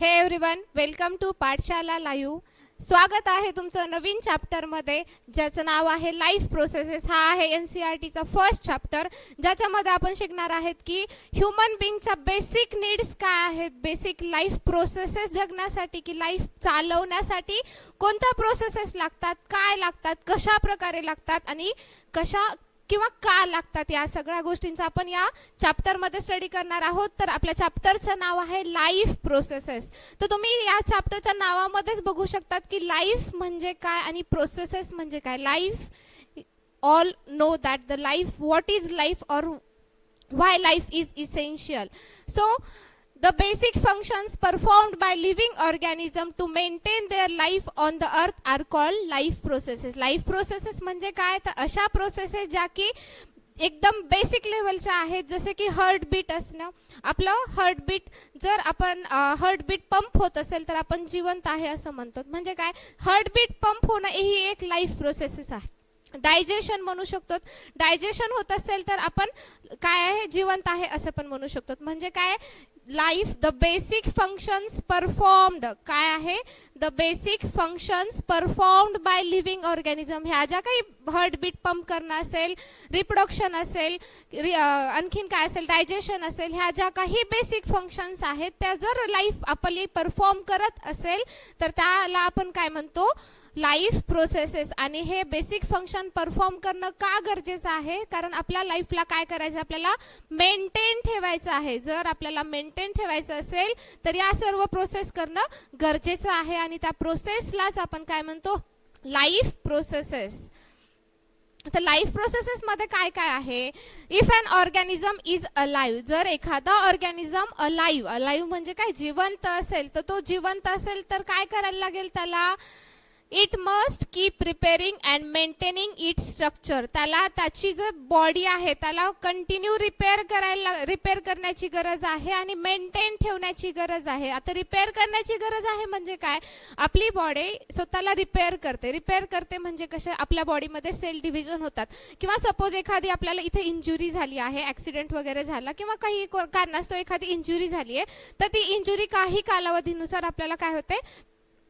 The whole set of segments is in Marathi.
हे एव्हरीवन, वेलकम टू पाठशाला लाईव्ह. स्वागत आहे तुमचं नवीन चॅप्टरमध्ये, ज्याचं नाव आहे लाईफ प्रोसेसेस. हा आहे NCERTचा फर्स्ट चॅप्टर, ज्याच्यामध्ये आपण शिकणार आहेत की ह्युमन बिंगच्या बेसिक नीड्स काय आहेत, बेसिक लाईफ प्रोसेसेस जगण्यासाठी की लाईफ चालवण्यासाठी कोणत्या प्रोसेसेस लागतात, काय लागतात, कशा प्रकारे लागतात आणि कशा किंवा का लागतात, या सगळ्या गोष्टींचा आपण या चॅप्टरमध्ये स्टडी करणार आहोत. तर आपल्या चॅप्टरचं नाव आहे लाईफ प्रोसेसेस. तर तुम्ही या चॅप्टरच्या नावामध्येच बघू शकतात की लाईफ म्हणजे काय आणि प्रोसेसेस म्हणजे काय. Life, all know that the life, what is life or why life is essential. So the basic functions performed by living organism to maintain their life on the earth are called life processes. Life processes म्हणजे काय, तर अशा प्रोसेसेस ज्या की एकदम बेसिक लेवलच्या आहेत, जसे की हार्टबीट असणं. आपलं हार्टबीट, जर आपण हार्टबीट पंप होत असेल तर आपण जिवंत आहे असं म्हणतो. म्हणजे काय, हार्टबीट पंप होणं ही एक लाईफ प्रोसेसेस आहे. डायजेशन म्हणू शकतो, डायजेशन होत असेल तर आपण काय आहे, जिवंत आहे असं पण म्हणू शकतो. म्हणजे काय, life, the basic functions performed, काय आहे, the basic functions performed by living organism. ह्या ज्या काही हार्टबीट पंप करणं असेल, रिप्रोडक्शन असेल, आणखीन काय असेल, डायजेशन असेल, ह्या ज्या काही बेसिक फंक्शन्स आहेत त्या जर लाईफ आपली परफॉर्म करत असेल तर त्याला आपण काय म्हणतो, लाईफ प्रोसेसेस. आणि हे बेसिक फंक्शन परफॉर्म करणं का गरजेचं आहे, कारण आपल्या लाईफला काय करायचं, आपल्याला मेंटेन ठेवायचं आहे. जर आपल्याला मेंटेन ठेवायचं असेल तर या सर्व प्रोसेस करणं गरजेचं आहे आणि त्या प्रोसेसलाच आपण काय म्हणतो, लाईफ प्रोसेसेस. तर लाईफ प्रोसेसेस मध्ये काय काय आहे, if an organism is alive, जर एखादा ऑर्गॅनिझम अलाइव्ह म्हणजे काय, जिवंत असेल, तर तो जिवंत असेल तर काय करायला लागेल त्याला, it must keep repairing and maintaining it structure. त्याला त्याची जर बॉडी आहे त्याला कंटिन्यू रिपेअर करण्याची गरज आहे आणि मेंटेन ठेवण्याची गरज आहे. आता रिपेअर करण्याची गरज आहे म्हणजे काय, आपली बॉडी स्वतःला रिपेअर करते म्हणजे कशा, आपल्या बॉडीमध्ये सेल डिव्हिजन होतात. किंवा सपोज एखादी आपल्याला इथे इंजुरी झाली आहे, ऍक्सिडेंट वगैरे झाला किंवा काही कारणास्तव एखादी इंजुरी झाली आहे, तर ती इंजुरी काही कालावधीनुसार आपल्याला काय होते,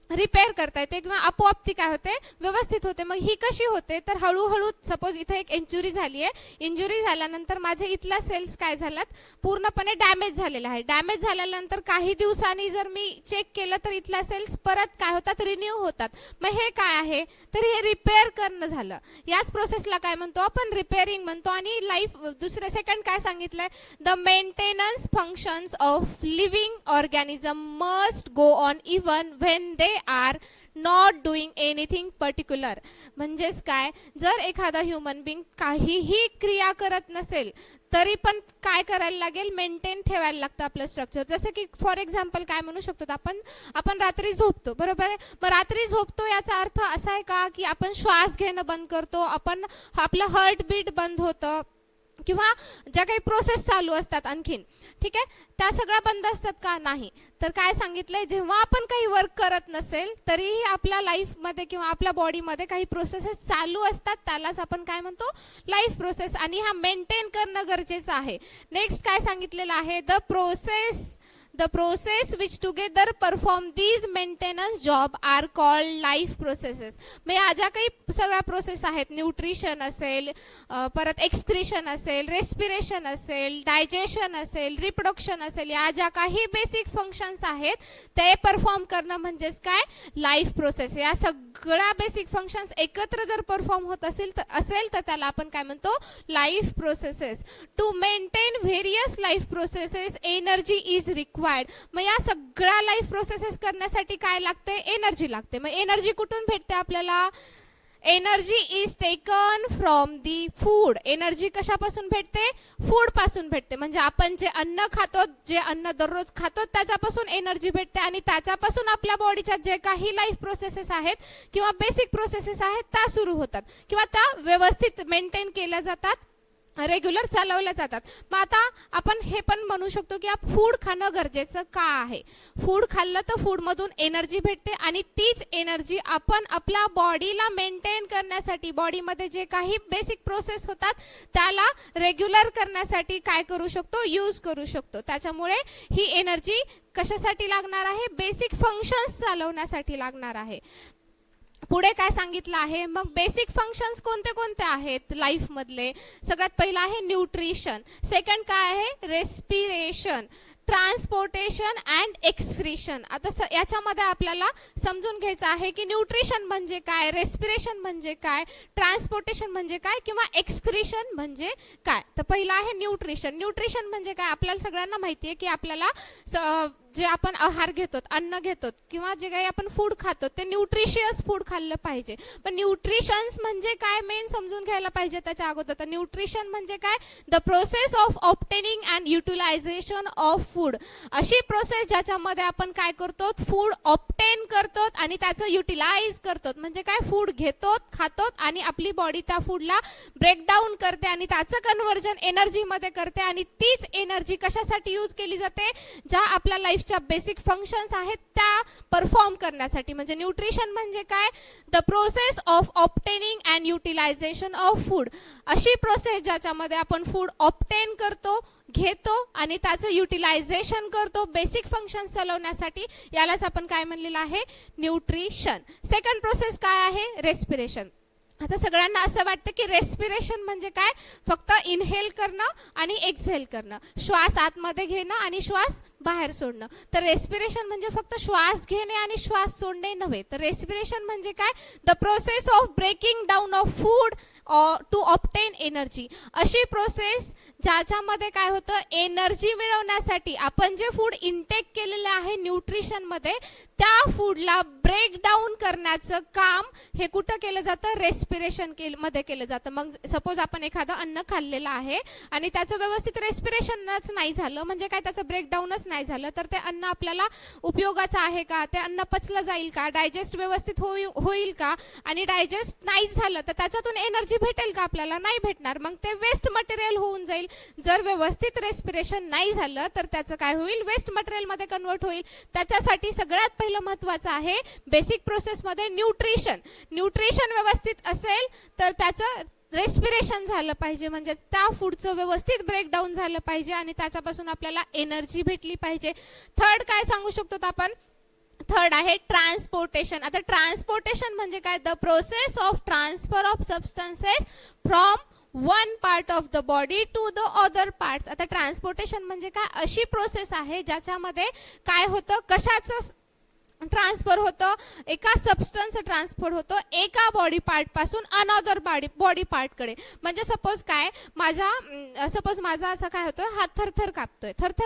रिपेअर करता येते किंवा आपोआप ती काय होते, व्यवस्थित होते. मग ही कशी होते, तर हळूहळू, सपोज इथे एक इंजुरी झाली आहे, इंजुरी झाल्यानंतर माझे इथल्या सेल्स काय झाल्यात, पूर्णपणे डॅमेज झालेल्या आहे. डॅमेज झाल्यानंतर काही दिवसांनी जर मी चेक केलं तर इथल्या सेल्स परत काय होतात, रिन्यू होतात. मग हे काय आहे, तर हे रिपेअर करणं झालं. याच प्रोसेसला काय म्हणतो आपण, रिपेअरिंग म्हणतो. आणि लाईफ, दुसरे सेकंड काय सांगितलंय, the maintenance functions of living organism must go on even when they are not doing anything particular. म्हणजेच काय, जर एखादा ह्युमन बिंग काहीही क्रिया करत नसेल तरी पण काय करायला लागेल, मेंटेन ठेवायला लागतं आपलं स्ट्रक्चर. जसं की फॉर एक्झाम्पल काय म्हणू शकतो, आपण रात्री झोपतो, बरोबर आहे. मग रात्री झोपतो याचा अर्थ असा आहे का की आपण श्वास घेणं बंद करतो, आपण आपलं हार्टबीट बंद होतं किंवा ज्या काही प्रोसेस चालू असतात आणखीन, ठीक आहे, त्या सगळ्या बंद असतात का, नाही. तर काय सांगितलंय, जेव्हा आपण काही वर्क करत नसेल तरीही आपल्या लाईफमध्ये किंवा आपल्या बॉडीमध्ये काही प्रोसेसेस चालू असतात, त्यालाच आपण काय म्हणतो, लाईफ प्रोसेस. आणि हा मेंटेन करणं गरजेचं आहे. नेक्स्ट काय सांगितलेलं आहे, the process which together perform these maintenance job are called life processes. मग या ज्या काही सगळ्या प्रोसेस आहेत, न्यूट्रिशन असेल, परत एक्सक्रिशन असेल, रेस्पिरेशन असेल, डायजेशन असेल, रिप्रोडक्शन असेल, या ज्या काही बेसिक फंक्शन्स आहेत ते परफॉर्म करणं म्हणजेच काय, लाईफ प्रोसेस. या सगळ्या बेसिक फंक्शन्स एकत्र जर परफॉर्म होत असेल तर त्याला आपण काय म्हणतो, life processes. To maintain various life processes energy is required. मग या सगळ्या लाईफ प्रोसेसेस करण्यासाठी काय लागते, एनर्जी लागते. मग एनर्जी कुठून भेटते आपल्याला, energy is taken from the food. Energy कशापासून भेटते, फूड पासून भेटते. म्हणजे आपण जे अन्न खातो, जे अन्न दररोज खातो त्याच्यापासून एनर्जी भेटते आणि त्याच्यापासून आपल्या बॉडीच्या जे काही लाईफ प्रोसेसेस आहेत किंवा बेसिक प्रोसेसेस आहेत त्या सुरू होतात किंवा त्या व्यवस्थित मेंटेन केल्या जातात रेग्युलर चालवल्या जातात. मग आता आपण हे पण म्हणू शकतो की फूड खाणं गरजेचं का आहे. फूड खाल्लं तर फूडमधून एनर्जी भेटते आणि तीच एनर्जी आपण आपल्या बॉडीला मेंटेन करण्यासाठी, बॉडीमध्ये जे काही बेसिक प्रोसेस होतात त्याला रेग्युलर करण्यासाठी काय करू शकतो, यूज करू शकतो. त्याच्यामुळे ही एनर्जी कशासाठी लागणार आहे, बेसिक फंक्शन्स चालवण्यासाठी लागणार आहे. पुढे काय सांगितलं आहे, मग बेसिक फंक्शन्स कोणते कोणते आहेत लाईफ मधले. सगळ्यात पहिला आहे न्यूट्रिशन, सेकंड काय आहे रेस्पिरेशन, ट्रान्सपोर्टेशन अँड एक्सक्रीशन. आता याच्यामध्ये आपल्याला समजून घ्यायचं आहे की न्यूट्रिशन म्हणजे काय, रेस्पिरेशन म्हणजे काय, ट्रान्सपोर्टेशन म्हणजे काय किंवा एक्सक्रीशन म्हणजे काय. तर पहिला आहे न्यूट्रिशन. न्यूट्रिशन म्हणजे काय, आपल्याला सगळ्यांना माहिती आहे की आपल्याला जे आपण आहार घेतो, अन्न घेतो किंवा जे काही आपण फूड खातो ते न्यूट्रिशियस फूड खाल्लं पाहिजे. पण न्यूट्रिशन्स म्हणजे काय मेन समजून घ्यायला पाहिजे त्याच्या अगोदर. तर न्यूट्रिशन म्हणजे काय, the process of obtaining and utilisation of food. अशी प्रोसेस ज्याच्यामध्ये आपण काय करतो, फूड ऑब्टेन करतो आणि त्याचं युटिलाइज करतो. म्हणजे काय, फूड घेतो, खातो आणि आपली बॉडी त्या फूडला ब्रेकडाऊन करते आणि त्याचं कन्व्हर्जन एनर्जीमध्ये करते आणि तीच एनर्जी कशासाठी यूज केली जाते, ज्या आपल्या लाईफच्या बेसिक फंक्शन्स आहेत त्या परफॉर्म करण्यासाठी. म्हणजे न्यूट्रिशन म्हणजे काय, the process of obtaining and utilisation of food. अशी प्रोसेस ज्याच्यामध्ये आपण फूड ऑब्टेन करतो, घेतो आणि त्याचं युटिलायझेशन करतो बेसिक फंक्शन चालवण्यासाठी, यालाच आपण काय म्हणलेलं आहे, न्यूट्रिशन. सेकंड प्रोसेस काय आहे, रेस्पिरेशन. आता सगळ्यांना असं वाटतं की रेस्पिरेशन म्हणजे काय, फक्त इनहेल करणं आणि एक्सहेल करणं, श्वास आतमध्ये घेणं आणि श्वास बाहेर सोडणं. तर रेस्पिरेशन म्हणजे फक्त श्वास घेणे आणि श्वास सोडणे नव्हे. तर रेस्पिरेशन म्हणजे काय, the process of breaking down of food to obtain energy. अशी प्रोसेस ज्याच्यामध्ये काय होतं, एनर्जी मिळवण्यासाठी आपण जे फूड इनटेक केलेलं आहे न्यूट्रिशनमध्ये, त्या फूडला ब्रेक डाऊन करण्याचं काम हे कुठं केलं जातं, रेस्पिरेशन मध्ये केलं जातं. मग सपोज आपण एखादं अन्न खाल्लेलं आहे आणि त्याचं व्यवस्थित रेस्पिरेशनच नाही झालं, म्हणजे काय, त्याचं ब्रेकडाऊनच नाही झालं, तर ते अन्न आपल्याला उपयोगाचं आहे का, ते अन्न पचलं जाईल का, डायजेस्ट व्यवस्थित होईल का. आणि डायजेस्ट नाही झालं तर त्याच्यातून एनर्जी भेटेल का, आपल्याला नाही भेटणार. मग ते वेस्ट मटेरियल होऊन जाईल. जर व्यवस्थित रेस्पिरेशन नाही झालं तर त्याचं काय होईल, वेस्ट मटेरियल मध्ये कन्वर्ट होईल. त्याच्यासाठी सगळ्यात पहिलं महत्त्वाचं आहे बेसिक प्रोसेसमध्ये न्यूट्रिशन. न्यूट्रिशन व्यवस्थित असेल तर त्याचं रेस्पिरेशन झालं पाहिजे, म्हणजे त्या फूडचं व्यवस्थित ब्रेकडाऊन झालं पाहिजे आणि त्याच्यापासून आपल्याला एनर्जी भेटली पाहिजे. थर्ड काय सांगू शकतो आपण, थर्ड आहे ट्रान्सपोर्टेशन. आता ट्रान्सपोर्टेशन म्हणजे काय, the process of transfer of substances from one part of the body to the other parts. आता ट्रान्सपोर्टेशन म्हणजे काय, अशी प्रोसेस आहे ज्याच्यामध्ये काय होतं, कशाचं ट्रान्सफर होतं, एका सबस्टन्स ट्रान्सफर होतं एका बॉडी पार्ट पासून अनदर बॉडी पार्ट कडे. म्हणजे सपोज माझा असं काय होतं, हात थरथर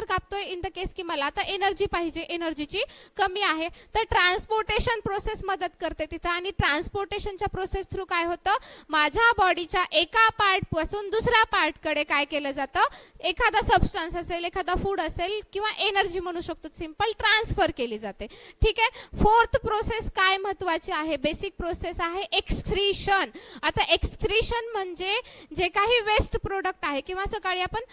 कापतोय इन द केस की मला आता एनर्जी पाहिजे, एनर्जीची कमी आहे, तर ट्रान्सपोर्टेशन प्रोसेस मदत करते तिथं. आणि ट्रान्सपोर्टेशनच्या प्रोसेस थ्रू काय होतं, माझ्या बॉडीच्या एका पार्ट पासून दुसऱ्या पार्ट कडे काय केलं जातं, एखादा सबस्टन्स असेल, एखादा फूड असेल किंवा एनर्जी म्हणू शकतो, सिंपल ट्रान्सफर केली जाते. ठीक आहे. फोर्थ प्रोसेस काय महत्वाची आहे, बेसिक प्रोसेस आहे एक्सक्रीशन. आता एक्सक्रीशन म्हणजे जे काही वेस्ट प्रोडक्ट आहे किंवा सकाळी आपण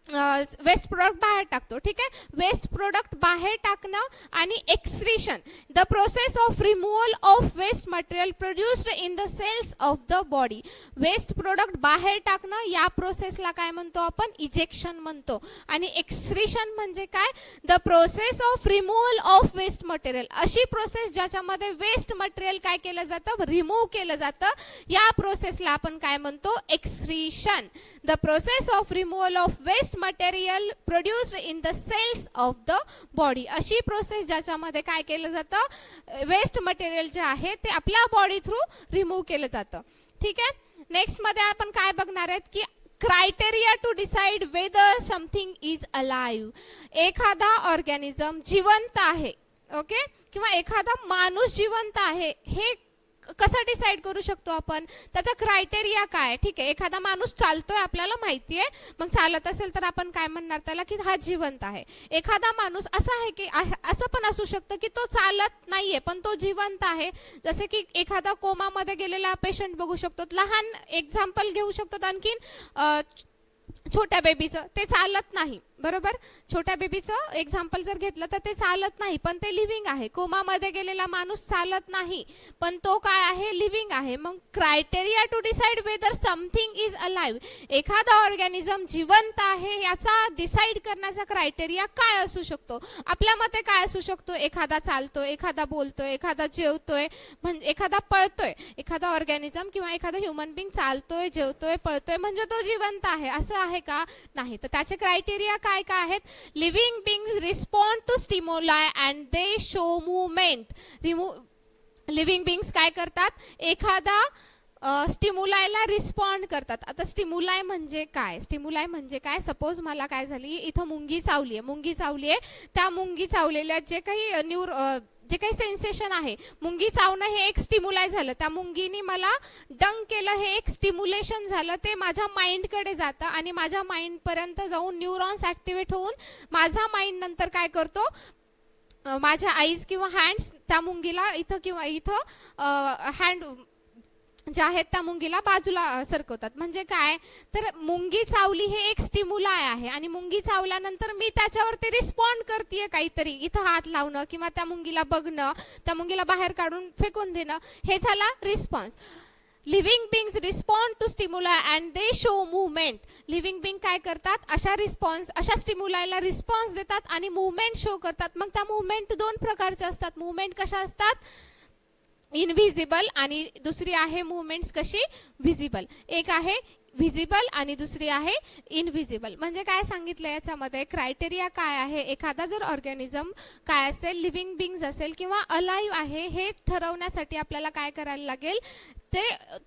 वेस्ट प्रोडक्ट बाहेर टाकतो, ठीक आहे, वेस्ट प्रोडक्ट बाहेर टाकणं आणि excretion, the process of removal of waste material produced in the cells of the body. Waste product बाहेर टाकणं या प्रोसेसला काय म्हणतो आपण, इजेक्शन म्हणतो. आणि एक्सक्रीशन म्हणजे काय, the process of removal of waste material. अशी प्रोसेस ज्याच्यामध्ये वेस्ट मटेरियल काय केलं जातं, रिमूव्ह केलं जातं, या प्रोसेसला आपण काय म्हणतो, excretion. The process of removal of waste material produced in the cells of the body. अशी प्रोसेस ज्याच्यामध्ये काय केलं जातं, वेस्ट मटेरियल जे आहे ते आपल्या बॉडी थ्रू रिमूव्ह केलं जातं. ठीक आहे. नेक्स्ट मध्ये आपण काय बघणार आहेत की criteria to decide whether something is alive. एखादा ऑर्गॅनिझम जिवंत आहे, ओके, किंवा एखादा माणूस जिवंत आहे हे कसं डिसाईड करू शकतो आपण, त्याचा क्रायटेरिया काय? ठीक आहे, एखादा माणूस चालतोय आपल्याला माहिती आहे, मग चालत असेल तर आपण काय म्हणणार त्याला की हा जिवंत आहे. एखादा माणूस असा आहे की असं पण असू शकतं की तो चालत नाहीये पण तो जिवंत आहे. जसे की एखादा कोमामध्ये गेलेला पेशंट बघू शकतो. लहान एक्झाम्पल घेऊ शकतो आणखीन छोट्या बेबीचं, ते चालत नाही, बरोबर. छोट्या बेबीचं एक्झाम्पल जर घेतलं तर ते चालत नाही पण ते लिव्हिंग आहे. कोमामध्ये गेलेला माणूस चालत नाही पण तो काय आहे, लिव्हिंग आहे. मग criteria to decide whether something is alive, एखादा ऑर्गॅनिझम जिवंत आहे याचा डिसाइड करण्याचा क्रायटेरिया काय असू शकतो? आपल्या मते काय असू शकतो? एखादा चालतोय, एखादा बोलतोय, एखादा जेवतोय, म्हणजे एखादा पळतोय. एखादा ऑर्गॅनिझम किंवा एखादा ह्युमन बिंग चालतोय, जेवतोय, पळतोय म्हणजे तो जिवंत आहे, असं आहे का? नाही. तर त्याचे क्रायटेरिया काय काय आहेत? Living beings respond to stimuli and they show movement. Living beings काय करतात? एखादा स्टिम्युलायला रिस्पॉन्ड करतात. आता स्टिम्युलाय म्हणजे काय? स्टिम्युलाय म्हणजे काय? सपोज मला काय झाली, इथं मुंगी चावली आहे, त्या मुंगी चावलेल्या जे काही सेन्सेशन आहे, मुंगी चावणं हे एक स्टिम्युलाय झालं. त्या मुंगीने मला डंक केलं हे एक स्टिम्युलेशन झालं. ते माझ्या माइंडकडे जातं आणि माझ्या माइंडपर्यंत जाऊन न्यूरॉन्स ॲक्टिवेट होऊन माझा माइंड नंतर काय करतो, माझ्या आईज किंवा हँड्स त्या मुंगीला इथं किंवा इथं हँड जे आहेत त्या मुंगीला बाजूला सरकवतात. म्हणजे काय तर मुंगी चावली हे एक स्टिम्युलाय आहे आणि मुंगी चावल्यानंतर मी त्याच्यावरती रिस्पॉन्ड करते काहीतरी, इथं हात लावणं किंवा त्या मुंगीला बघणं, त्या मुंगीला बाहेर काढून फेकून देणं, हे झाला response. Living beings respond to stimuli and they show movement. Living being काय करतात? अशा स्टिम्युलायला रिस्पॉन्स देतात आणि मूवमेंट शो करतात. मग त्या मूवमेंट दोन प्रकारच्या असतात. मूवमेंट कशा असतात? इनव्हिजिबल आणि दुसरी आहे मूवमेंट्स कशी? व्हिजिबल. एक आहे व्हिजिबल आणि दुसरी आहे इनव्हिजिबल. म्हणजे काय सांगितलं याच्यामध्ये? क्रायटेरिया काय आहे? एखादा जर ऑर्गॅनिझम काय असेल, लिव्हिंग बिंग्स असेल किंवा अलाइव्ह आहे हे ठरवण्यासाठी आपल्याला काय करायला लागेल,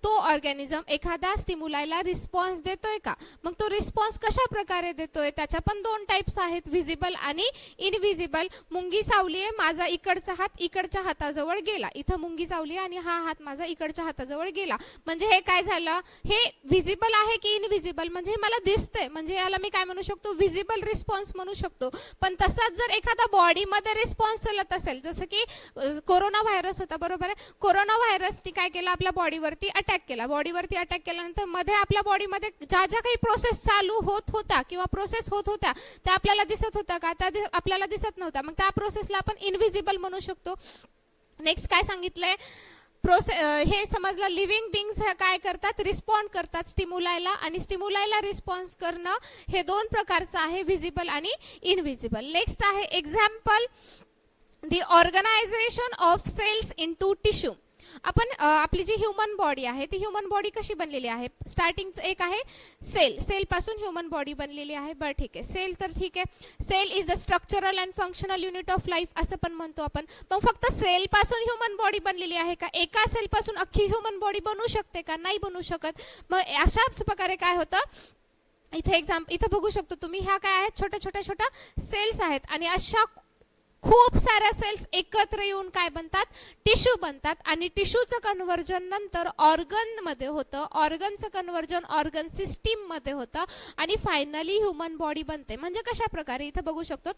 तो ऑर्गॅनिझम एखादा स्टिम्युलायला रिस्पॉन्स देतोय का? मग तो रिस्पॉन्स कशा प्रकारे देतोय? त्याच्या पण दोन टाइप्स आहेत, व्हिजिबल आणि इनव्हिजिबल. मुंगी चावली आहे, माझा इकडचा हात इकडच्या हाताजवळ गेला, इथं मुंगी चावली आणि हा हात माझा इकडच्या हाताजवळ गेला, म्हणजे हे काय झालं? हे व्हिजिबल आहे की इनव्हिजिबल? म्हणजे मला दिसतंय, म्हणजे याला मी काय म्हणू शकतो? व्हिजिबल रिस्पॉन्स म्हणू शकतो. पण तसाच जर एखादा बॉडीमध्ये रिस्पॉन्स चालत असेल, जसं की कोरोना व्हायरस होता, बरोबर आहे. कोरोना व्हायरसनी काय केलं? आपल्या बॉडीवरती अटॅक केला. बॉडीवरती अटॅक केल्यानंतर मध्ये आपल्या बॉडीमध्ये ज्या ज्या काही प्रोसेस चालू होत होत्या किंवा प्रोसेस होत होत्या त्या आपल्याला दिसत होत्या का? त्या आपल्याला दिसत नव्हत्या. मग त्या प्रोसेसला आपण इनव्हिजिबल म्हणू शकतो. नेक्स्ट काय सांगितलंय? हे समजलं. लिव्हिंग बिंग्स काय करतात? रिस्पॉन्ड करतात स्टिम्युलायला, आणि स्टिम्युलायला रिस्पॉन्स करणं हे दोन प्रकारचं आहे, व्हिजिबल आणि इनव्हिजिबल. नेक्स्ट आहे example, the organisation of cells into tissue. आपण आपली जी ह्युमन बॉडी आहे ती ह्युमन बॉडी कशी बनलेली आहे? स्टार्टिंग एक आहे सेल पासून ह्युमन बॉडी बनलेली आहे. बरं ठीक आहे, सेल तर ठीक आहे. Cell is the structural and functional unit of life असं पण म्हणतो आपण. मग फक्त सेल पासून ह्युमन बॉडी बनलेली आहे का? एका सेल पासून अख्खी ह्युमन बॉडी बनू शकते का? नाही बनू शकत. मग अशाच प्रकारे काय होतं, इथे बघू शकतो तुम्ही, ह्या काय आहेत? छोट्या छोट्या सेल्स आहेत आणि अशा खूप साऱ्या सेल्स एकत्र येऊन काय बनतात? टिश्यू बनतात. आणि टिश्यूचं कन्व्हर्जन नंतर ऑर्गनमध्ये होतं, ऑर्गनचं कन्व्हर्जन ऑर्गन सिस्टीममध्ये होतं आणि फायनली ह्युमन बॉडी बनते. म्हणजे कशा प्रकारे? इथं बघू शकतो,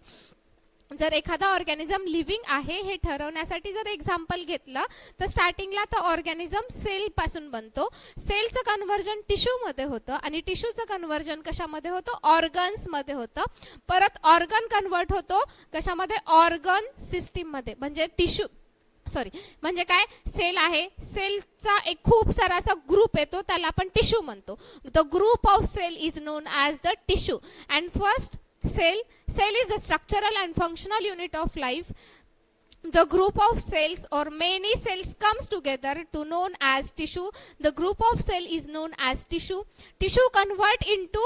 जर एखादा ऑर्गॅनिझम लिव्हिंग आहे हे ठरवण्यासाठी जर एक्झाम्पल घेतलं तर स्टार्टिंगला तर ऑर्गॅनिझम सेल पासून बनतो, सेलचं कन्व्हर्जन टिश्यूमध्ये होतं आणि टिश्यूचं कन्व्हर्जन कशामध्ये होतं? ऑर्गन्समध्ये होतं. परत ऑर्गन कन्व्हर्ट होतो कशामध्ये? ऑर्गन सिस्टीममध्ये. म्हणजे म्हणजे काय? सेल आहे, सेलचा एक खूप सारा असा ग्रुप येतो, त्याला आपण टिश्यू म्हणतो. The group of cell is known as the tissue. And first cell is the structural and functional unit of life. The group of cells or many cells comes together to known as tissue. The group of cell is known as tissue. Tissue convert into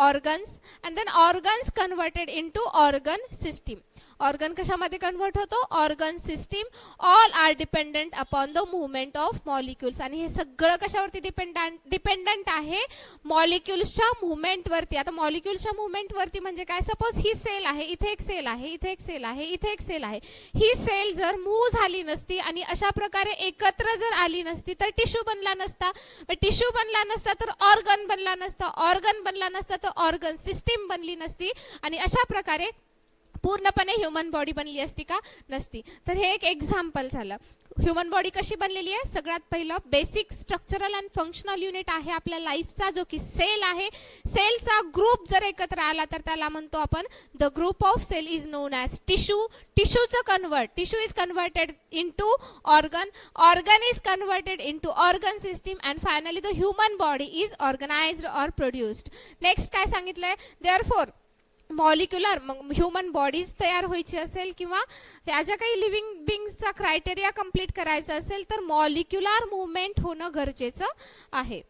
organs, and then organs converted into organ system. Organ कशामध्ये कन्वर्ट होतो? Organ system. All are dependent upon the movement of molecules. आणि हे सगळं कशावरती डिपेंडंट आहे? मॉलिक्युल्सच्या मुवमेंटवरती. आता मॉलिक्युल्सच्या मुवमेंटवरती म्हणजे काय? सपोज ही सेल आहे, इथे एक सेल आहे, इथे एक सेल आहे, इथे एक सेल आहे. ही सेल जर मूव्ह झाली नसती आणि अशा प्रकारे एकत्र जर आली नसती तर टिश्यू बनला नसता. टिश्यू बनला नसता तर ऑर्गन बनला नसता. ऑर्गन बनला नसता तर ऑर्गन सिस्टीम बनली नसती. आणि अशा प्रकारे पूर्णपणे ह्युमन बॉडी बनली असती का? नसती. तर हे एक एक्झाम्पल झालं. ह्युमन बॉडी कशी बनलेली आहे? सगळ्यात पहिलं basic structural and functional unit आहे आपल्या लाईफचा, जो की सेल आहे. सेलचा ग्रुप जर एकत्र आला तर त्याला म्हणतो आपण the group of cell is known as tissue. Tissue is converted into organ. Organ is converted into organ system. And finally the human body is organised or produced. Next काय सांगितलंय? देअरफॉर मॉलिक्युलर, मग ह्युमन बॉडीज तयार व्हायची असेल किंवा ह्या ज्या काही लिव्हिंग बिंग्सचा क्रायटेरिया कंप्लीट करायचा असेल तर मॉलिक्युलर मुवमेंट होणं गरजेचं आहे.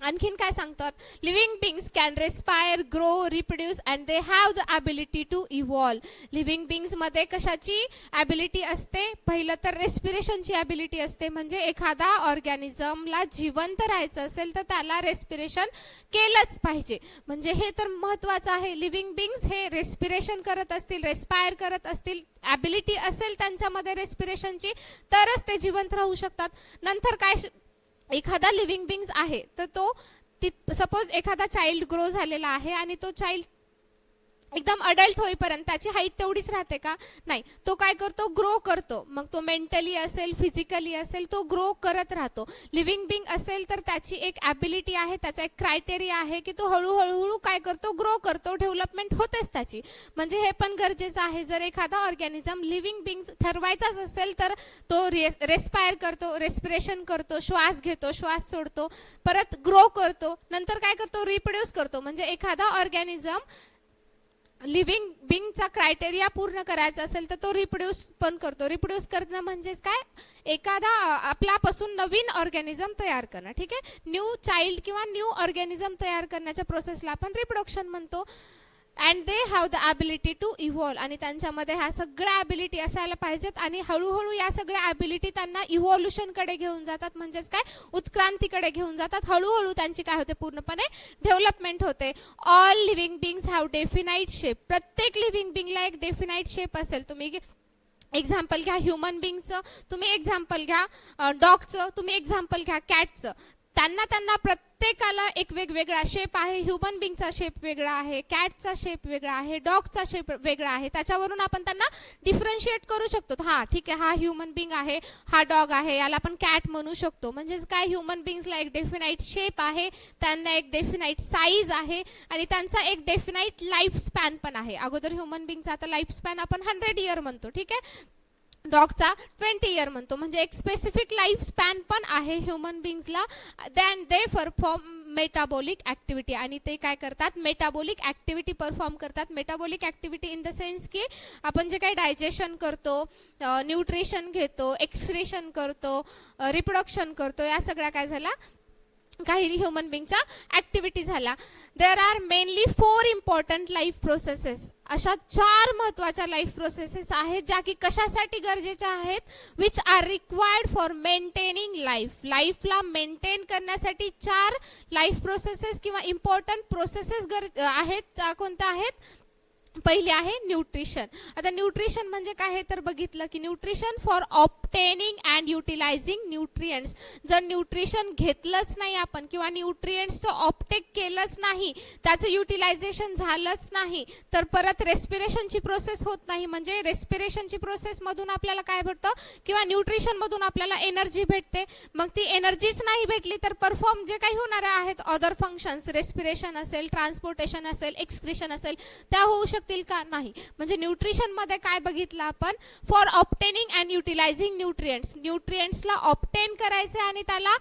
आणखीन काय सांगतात? Living beings can respire, grow, reproduce and they have the ability to evolve. Living बिंग्समध्ये कशाची ॲबिलिटी असते? पहिलं तर रेस्पिरेशनची ॲबिलिटी असते. म्हणजे एखादा ऑर्गॅनिझमला जिवंत राहायचं असेल तर त्याला रेस्पिरेशन केलंच पाहिजे. म्हणजे हे तर महत्त्वाचं आहे. लिव्हिंग बिंग्स हे रेस्पिरेशन करत असतील, रेस्पायर करत असतील, ॲबिलिटी असेल त्यांच्यामध्ये रेस्पिरेशनची, तरच ते जिवंत राहू शकतात. नंतर काय? एखादा लिव्हिंग बिंग्स आहे तर तो सपोज एखादा चाइल्ड ग्रो झालेला आहे आणि तो चाइल्ड एकदम अडल्ट होईपर्यंत त्याची हाईट तेवढीच राहते का? नाही. तो काय करतो? ग्रो करतो. मग तो मेंटली असेल, फिजिकली असेल, तो ग्रो करत राहतो. लिव्हिंग बिंग असेल तर त्याची एक ॲबिलिटी आहे, त्याचा एक क्रायटेरिया आहे की तो हळूहळू काय करतो? ग्रो करतो. डेव्हलपमेंट होतेच त्याची. म्हणजे हे पण गरजेचं आहे. जर एखादा ऑर्गॅनिझम लिव्हिंग बिंग ठरवायचाच असेल तर तो रेस्पायर करतो, रेस्पिरेशन करतो, श्वास घेतो, श्वास सोडतो, परत ग्रो करतो, नंतर काय करतो? रिप्रोड्यूस करतो. म्हणजे एखादा ऑर्गॅनिझम लिव्हिंग बिंगचा क्रायटेरिया पूर्ण करायचा असेल तर तो रिप्रोड्यूस पण करतो. रिप्रोड्यूस करणं म्हणजेच काय? एखादा आपल्यापासून नवीन ऑर्गॅनिझम तयार करणं. ठीक आहे. न्यू चाइल्ड किंवा न्यू ऑर्गॅनिझम तयार करण्याच्या प्रोसेसला आपण रिप्रोडक्शन म्हणतो. And they have the ability to evolve. आणि त्यांच्यामध्ये ह्या सगळ्या ॲबिलिटी असायला पाहिजेत. आणि हळूहळू या सगळ्या ॲबिलिटी त्यांना इव्हॉल्युशनकडे घेऊन जातात. म्हणजेच काय? उत्क्रांतीकडे घेऊन जातात. हळूहळू त्यांची काय होते? पूर्णपणे डेव्हलपमेंट होते. All living बिंग्स have definite shape. प्रत्येक लिव्हिंग बिंगला एक डेफिनाइट शेप असेल. तुम्ही एक्झाम्पल घ्या ह्युमन बिंगचं, तुम्ही एक्झाम्पल घ्या डॉगचं, तुम्ही एक्झाम्पल घ्या कॅटचं. त्यांना प्रत्येकाला एक वेगवेगळा शेप आहे. ह्युमन बिंगचा शेप वेगळा आहे, कॅटचा शेप वेगळा आहे, डॉगचा शेप वेगळा आहे. त्याच्यावरून आपण त्यांना डिफरन्शिएट करू शकतो. हां ठीक आहे, हा ह्युमन बिंग आहे, हा डॉग आहे, याला आपण कॅट म्हणू शकतो. म्हणजेच काय? ह्युमन बिंग्सला एक डेफिनाइट शेप आहे, त्यांना एक डेफिनाइट साईज आहे आणि त्यांचा एक डेफिनाइट लाईफ स्पॅन पण आहे. अगोदर ह्युमन बिंगचा आता लाईफ स्पॅन आपण 100 इयर म्हणतो. ठीक आहे. डॉगचा 20 इयर म्हणतो. म्हणजे एक स्पेसिफिक लाईफ स्पॅन पण आहे ह्युमन बिंग्सला. Then they perform metabolic activity. आणि ते काय करतात? मेटाबॉलिक ॲक्टिव्हिटी परफॉर्म करतात. Metabolic activity in the sense की आपण जे काही डायजेशन करतो, न्यूट्रिशन घेतो, एक्सक्रीशन करतो, रिप्रोडक्शन करतो, या सगळ्या काय झाला? काही ह्युमन बिंगच्या ॲक्टिव्हिटी झाल्या. There are mainly 4 important life processes. अशा 4 महत्त्वाच्या लाईफ प्रोसेसेस आहेत ज्या की कशासाठी गरजेच्या आहेत? Which are required for maintaining life. लाईफला मेंटेन करण्यासाठी 4 लाईफ प्रोसेसेस किंवा इम्पॉर्टंट प्रोसेसेस आहेत. कोणत्या आहेत? पहिली आहे न्यूट्रिशन. आता न्यूट्रिशन म्हणजे काय आहे तर बघितलं की nutrition for obtaining and utilizing nutrients. जर न्यूट्रिशन घेतलंच नाही आपण किंवा न्यूट्रिएंट्सचं ऑप्टेक केलंच नाही, त्याचं युटिलायझेशन झालंच नाही, तर परत रेस्पिरेशनची प्रोसेस होत नाही. म्हणजे रेस्पिरेशनची प्रोसेसमधून आपल्याला काय भेटतं? किंवा न्यूट्रिशनमधून आपल्याला एनर्जी भेटते. मग ती एनर्जीच नाही भेटली तर परफॉर्म जे काही होणारे आहेत अदर फंक्शन्स, रेस्पिरेशन असेल, ट्रान्सपोर्टेशन असेल, एक्सक्रीशन असेल, त्या होऊ शकतील का? नाही. म्हणजे न्यूट्रिशन मध्ये काय बघितलं आपण? For obtaining and utilizing nutrients. न्यूट्रिएंट्सला ऑप्टेन करायचे आणि त्याला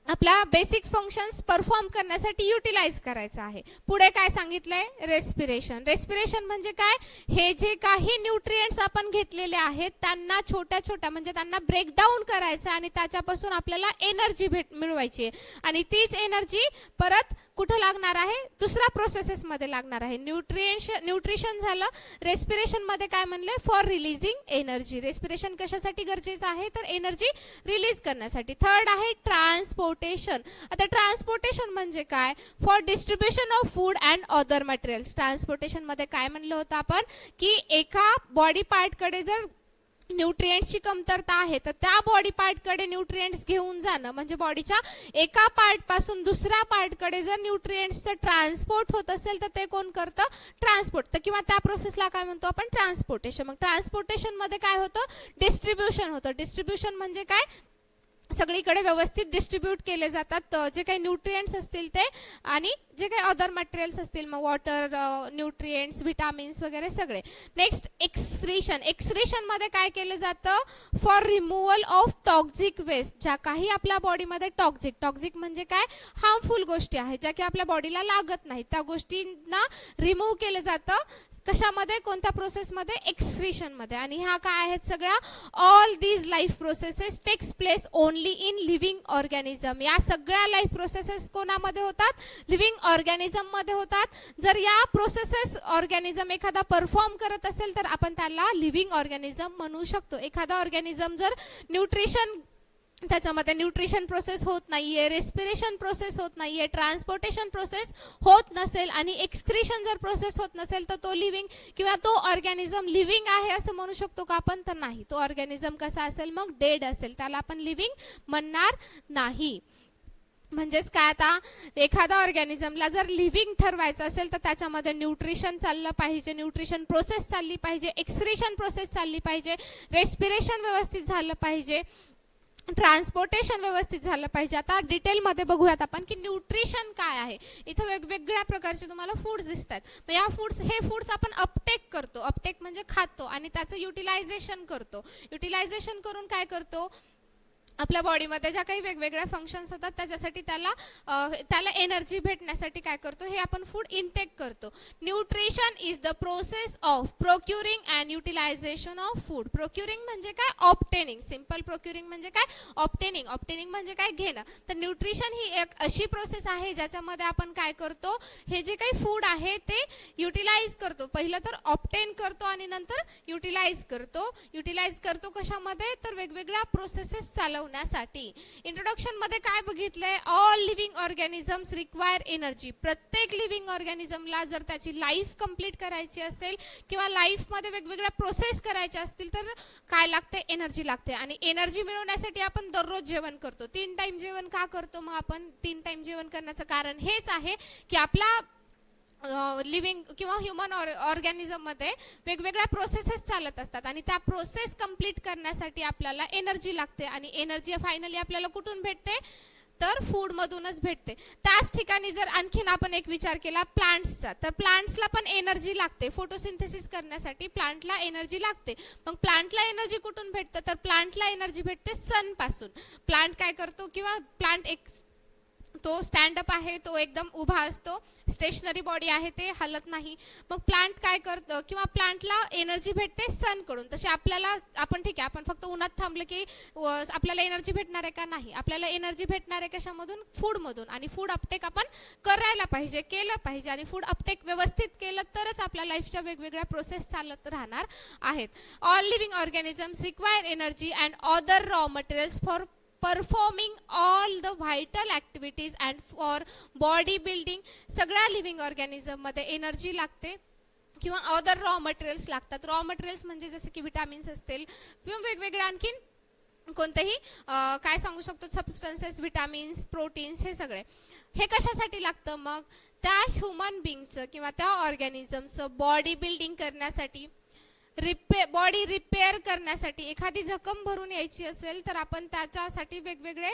आपला बेसिक फंक्शन्स परफॉर्म करण्यासाठी युटिलाइज करायचं आहे. पुढे काय सांगितलंय? रेस्पिरेशन. रेस्पिरेशन म्हणजे काय? हे जे काही न्यूट्रिएंट्स आपण घेतलेले आहेत त्यांना छोट्या छोट्या म्हणजे त्यांना ब्रेकडाऊन करायचं आणि त्याच्यापासून आपल्याला एनर्जी मिळवायची आहे आणि तीच एनर्जी परत कुठं लागणार आहे? दुसऱ्या प्रोसेसेसमध्ये लागणार आहे. न्यूट्रिशन झालं. रेस्पिरेशनमध्ये काय म्हणलंय? For releasing energy. रेस्पिरेशन कशासाठी गरजेचं आहे? तर एनर्जी रिलीज करण्यासाठी. थर्ड आहे ट्रान्सपोर्टेशन. आता ट्रान्सपोर्टेशन म्हणजे काय? For distribution of food and other materials. ट्रान्सपोर्टेशनमध्ये काय म्हणलं होतं आपण? की एका बॉडी पार्टकडे जर न्यूट्रिएंट्सची कमतरता आहे तर त्या बॉडी पार्टकडे न्यूट्रिएंट्स घेऊन जाणं म्हणजे बॉडीच्या एका पार्टपासून दुसऱ्या पार्टकडे जर न्यूट्रिएंट्सचं ट्रान्सपोर्ट होत असेल तर ते कोण करतं? ट्रान्सपोर्ट. तर किंवा त्या प्रोसेसला काय म्हणतो आपण? ट्रान्सपोर्टेशन. मग ट्रान्सपोर्टेशनमध्ये काय होतं? डिस्ट्रीब्युशन होतं. डिस्ट्रीब्युशन म्हणजे काय? सगळीकडे व्यवस्थित डिस्ट्रीब्यूट केले जातात जे काही न्यूट्रिएंट्स असतील ते आणि जे काही अदर मटेरियल्स असतील मग वॉटर, न्यूट्रिएंट्स, व्हिटॅमिन्स वगैरे सगळे. Next excretion. एक्सक्रीशनमध्ये काय केलं जातं? For removal of toxic waste. ज्या काही आपल्या बॉडीमध्ये टॉक्झिक म्हणजे काय? हार्मफुल गोष्टी आहेत ज्या की आपल्या बॉडीला लागत नाहीत त्या गोष्टींना रिमूव्ह केलं जातं. कशामध्ये? कोणत्या प्रोसेसमध्ये? एक्सक्रीशनमध्ये. आणि ह्या काय आहेत सगळ्या? All these life processes takes place only in living organism. या सगळ्या लाईफ प्रोसेसेस कोणामध्ये होतात? लिव्हिंग ऑर्गॅनिझममध्ये होतात. जर या प्रोसेसेस ऑर्गॅनिझम एखादा परफॉर्म करत असेल तर आपण त्याला लिव्हिंग ऑर्गॅनिझम म्हणू शकतो. एखादा ऑर्गॅनिझम जर त्याच्यामध्ये न्यूट्रिशन प्रोसेस होत नाहीये, रेस्पिरेशन प्रोसेस होत नाहीये, ट्रान्सपोर्टेशन प्रोसेस होत नसेल आणि एक्सक्रीशन जर प्रोसेस होत नसेल तर तो लिव्हिंग किंवा तो ऑर्गॅनिझम लिव्हिंग आहे असं म्हणू शकतो का आपण? तर नाही. तो ऑर्गॅनिझम कसा असेल? मग डेड असेल. त्याला आपण लिव्हिंग म्हणणार नाही. म्हणजेच काय? आता एखादा ऑर्गॅनिझमला जर लिव्हिंग ठरवायचं असेल तर त्याच्यामध्ये न्यूट्रिशन चाललं पाहिजे, न्यूट्रिशन प्रोसेस चालली पाहिजे, एक्सक्रीशन प्रोसेस चालली पाहिजे, रेस्पिरेशन व्यवस्थित झालं पाहिजे, ट्रान्सपोर्टेशन व्यवस्थित झालं पाहिजे. आता डिटेलमध्ये बघूयात आपण की न्यूट्रिशन काय आहे. इथं वेगवेगळ्या प्रकारचे तुम्हाला फूड्स दिसतात. मग या हे फूड्स आपण अपटेक करतो. अपटेक म्हणजे खातो आणि त्याचं युटिलायझेशन करतो. युटिलायझेशन करून काय करतो? आपल्या बॉडीमध्ये ज्या काही वेगवेगळ्या फंक्शन्स होतात त्याच्यासाठी त्याला एनर्जी भेटण्यासाठी काय करतो? हे आपण फूड इनटेक करतो. Nutrition is the process of procuring and utilisation of food. Procuring म्हणजे काय? ऑब्टेनिंग. सिंपल प्रोक्युरिंग म्हणजे काय? ऑब्टेनिंग. ऑब्टेनिंग म्हणजे काय? घेणं. तर न्यूट्रिशन ही एक अशी प्रोसेस आहे ज्याच्यामध्ये आपण काय करतो? हे जे काही फूड आहे ते युटिलाइज करतो. पहिलं तर ऑब्टेन करतो आणि नंतर युटिलाइज करतो. युटिलाइज करतो कशामध्ये? तर वेगवेगळ्या प्रोसेसेस चालवण्यासाठी. इंट्रोडक्शन मध्ये काय बघितलंय? All living organisms require energy. प्रत्येक लिव्हिंग ऑर्गॅनिझमला जर त्याची लाईफ कंप्लीट करायची असेल किंवा लाईफ मध्ये वेगवेगळ्या प्रोसेस करायच्या असतील तर काय लागते? एनर्जी लागते. आणि एनर्जी मिळवण्यासाठी आपण दररोज जेवण करतो. 3 टाइम जेवण का करतो? मग आपण 3 टाइम जेवण करण्याचं कारण हेच आहे की आपला लिव्हिंग किंवा ह्युमन ऑर्गॅनिझममध्ये वेगवेगळ्या प्रोसेसेस चालत असतात आणि त्या प्रोसेस कंप्लीट करण्यासाठी आपल्याला एनर्जी लागते आणि एनर्जी फायनली आपल्याला कुठून भेटते? तर फूडमधूनच भेटते. त्याच ठिकाणी जर आणखीन आपण एक विचार केला प्लांट्सचा, तर प्लांट्सला पण एनर्जी लागते. फोटोसिंथेसिस करण्यासाठी प्लांटला एनर्जी लागते. मग प्लांटला एनर्जी कुठून भेटतं? तर प्लांटला एनर्जी भेटते सनपासून. प्लांट काय करतो? किंवा प्लांट एक तो स्टँडअप आहे, तो एकदम उभा असतो, स्टेशनरी बॉडी आहे, ते हलत नाही. मग प्लांट काय करतं? किंवा प्लांटला एनर्जी भेटते सनकडून. तसे आपल्याला आपण ठीक आहे, आपण फक्त उन्हात थांबलं की आपल्याला एनर्जी भेटणार आहे का? नाही. आपल्याला एनर्जी भेटणार आहे कशामधून? फूडमधून. आणि फूड अपटेक आपण करायला पाहिजे, केलं पाहिजे. आणि फूड अपटेक व्यवस्थित केलं तरच आपल्या लाईफच्या वेगवेगळ्या प्रोसेस चालत राहणार आहेत. All living organisms require energy and other raw materials for performing all the vital activities and for body building. सगळ्या लिव्हिंग ऑर्गॅनिझममध्ये एनर्जी लागते किंवा अदर रॉ मटेरियल्स लागतात. रॉ मटेरियल्स म्हणजे जसे की विटॅमिन्स असतील किंवा वेगवेगळे आणखीन कोणतेही काय सांगू शकतो? सबस्टन्सेस, विटॅमिन्स, प्रोटीन्स, हे सगळे. हे कशासाठी लागतं? मग त्या ह्युमन बिंगचं किंवा त्या ऑर्गॅनिझमचं बॉडी बिल्डिंग करण्यासाठी, बॉडी रिपेअर करण्यासाठी. एखादी जखम भरून यायची असेल तर आपण त्याच्यासाठी वेगवेगळे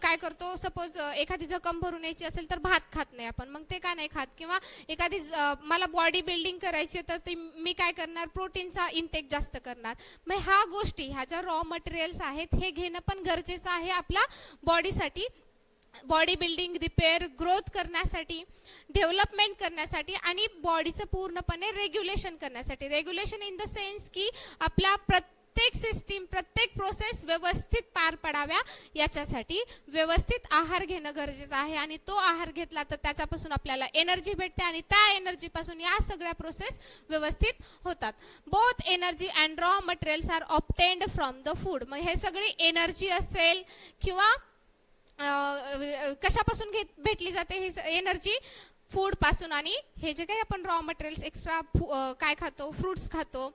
काय करतो? सपोज एखादी जखम भरून यायची असेल तर भात खात नाही आपण. मग ते का नाही खात? किंवा एखादी मला बॉडी बिल्डिंग करायची तर ती मी काय करणार? प्रोटीनचा इनटेक जास्त करणार. मग ह्या गोष्टी, ह्या ज्या रॉ मटेरियल्स आहेत हे घेणं पण गरजेचं आहे आपल्या बॉडीसाठी. बॉडी बिल्डिंग, रिपेअर, ग्रोथ करण्यासाठी, डेव्हलपमेंट करण्यासाठी आणि बॉडीचं पूर्णपणे रेग्युलेशन करण्यासाठी. रेग्युलेशन इन द सेन्स की आपल्या प्रत्येक सिस्टीम, प्रत्येक प्रोसेस व्यवस्थित पार पडाव्या याच्यासाठी व्यवस्थित आहार घेणं गरजेचं आहे. आणि तो आहार घेतला तर त्याच्यापासून आपल्याला एनर्जी भेटते आणि त्या एनर्जीपासून या सगळ्या प्रोसेस व्यवस्थित होतात. Both energy and raw materials are obtained from the food. मग हे सगळी एनर्जी असेल किंवा कशापासून भेटली जाते ही एनर्जी? फूड पासून. आणि हे जे काही आपण रॉ मटेरियल्स एक्स्ट्रा काय खातो, फ्रुट्स खातो,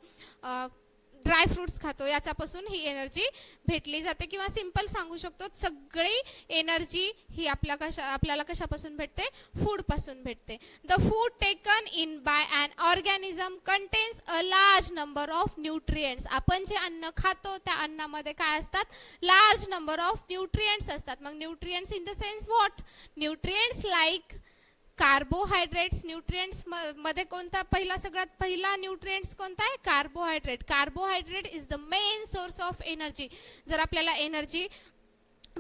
ड्राय फ्रुट्स खातो, याच्यापासून ही एनर्जी भेटली जाते. किंवा सिंपल सांगू शकतो, सगळी एनर्जी ही आपल्याला कशापासून भेटते? फूड पासून भेटते. The food taken in by an organism contains a large number of nutrients. आपण जे अन्न खातो त्या अन्नामध्ये काय असतात? लार्ज नंबर ऑफ न्यूट्रिएंट्स असतात. मग nutrients in the sense what? Nutrients like carbohydrates. Nutrients मध्ये कोणता सगळ्यात पहिला न्यूट्रिएंट्स कोणता आहे? Carbohydrate. Carbohydrate is the main source of energy. जर आपल्याला एनर्जी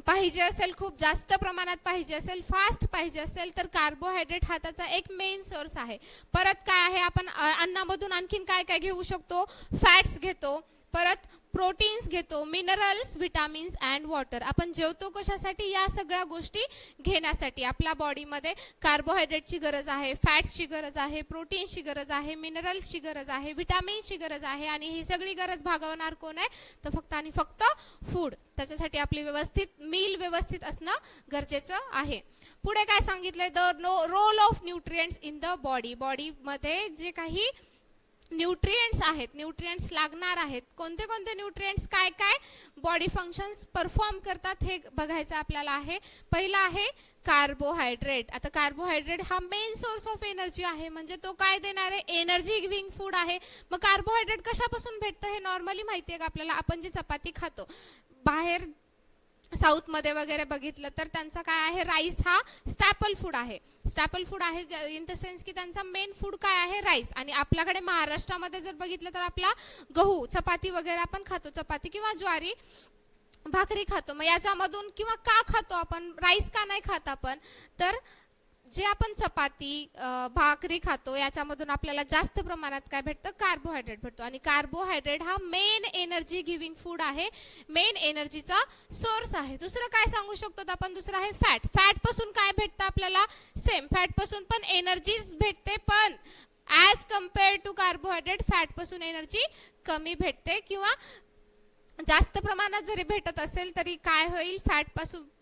पाहिजे असेल, खूप जास्त प्रमाणात पाहिजे असेल, फास्ट पाहिजे असेल, तर कार्बोहायड्रेट हा त्याचा एक मेन सोर्स आहे. परत काय आहे? आपण अन्नामधून आणखीन काय काय घेऊ शकतो? फॅट्स घेतो, परत प्रोटीन्स घेतो, मिनरल्स, विटामिन्स अँड वॉटर. आपण जेवतो कशासाठी? या सगळ्या गोष्टी घेण्यासाठी. आपल्या बॉडीमध्ये कार्बोहायड्रेटची गरज आहे, फॅट्सची गरज आहे, प्रोटीन्सची गरज आहे, मिनरल्सची गरज आहे, विटामिन्सची गरज आहे. आणि ही सगळी गरज भागवणार कोण आहे? तर फक्त आणि फक्त फूड. त्याच्यासाठी आपली व्यवस्थित मील व्यवस्थित असणं गरजेचं आहे. पुढे काय सांगितलंय? The role of nutrients in the body. बॉडीमध्ये जे काही न्यूट्रिएंट्स आहेत, न्यूट्रिएंट्स लागणार आहेत, कोणते कोणते न्यूट्रिएंट्स काय काय बॉडी फंक्शन्स परफॉर्म करतात हे बघायचं आपल्याला आहे. पहिला आहे कार्बोहायड्रेट. आता कार्बोहायड्रेट हा मेन सोर्स ऑफ एनर्जी आहे, म्हणजे तो काय देणार आहे? एनर्जी गिव्हिंग फूड आहे. मग कार्बोहायड्रेट कशापासून भेटतं हे नॉर्मली माहिती आहे का आपल्याला? आपण जी चपाती खातो, बाहेर साऊथ मध्ये वगैरे बघितलं तर त्यांचा काय आहे? राईस हा स्टॅपल फूड आहे. स्टॅपल फूड आहे इन द सेन्स की त्यांचा मेन फूड काय आहे? राईस. आणि आपल्याकडे महाराष्ट्रामध्ये जर बघितलं तर आपला गहू, चपाती वगैरे आपण खातो, चपाती किंवा ज्वारी भाकरी खातो. मग याच्यामधून किंवा का खातो आपण? राईस का नाही खात आपण? तर जे आपण चपाती, भाकरी खातो याच्यामधून आपल्याला जास्त प्रमाणात काय भेटतं? कार्बोहायड्रेट भेटतो. आणि कार्बोहायड्रेट हा मेन एनर्जी गिव्हिंग फूड आहे, मेन एनर्जीचा सोर्स आहे. दुसरं काय सांगू शकतो आपण? दुसरं आहे फॅट. फॅट पासून काय भेटतं आपल्याला? सेम, फॅट पासून पण एनर्जीच भेटते, पण as compared to carbohydrate fat पासून एनर्जी कमी भेटते. किंवा जास्त प्रमाणात जरी भेटत असेल तरी काय होईल?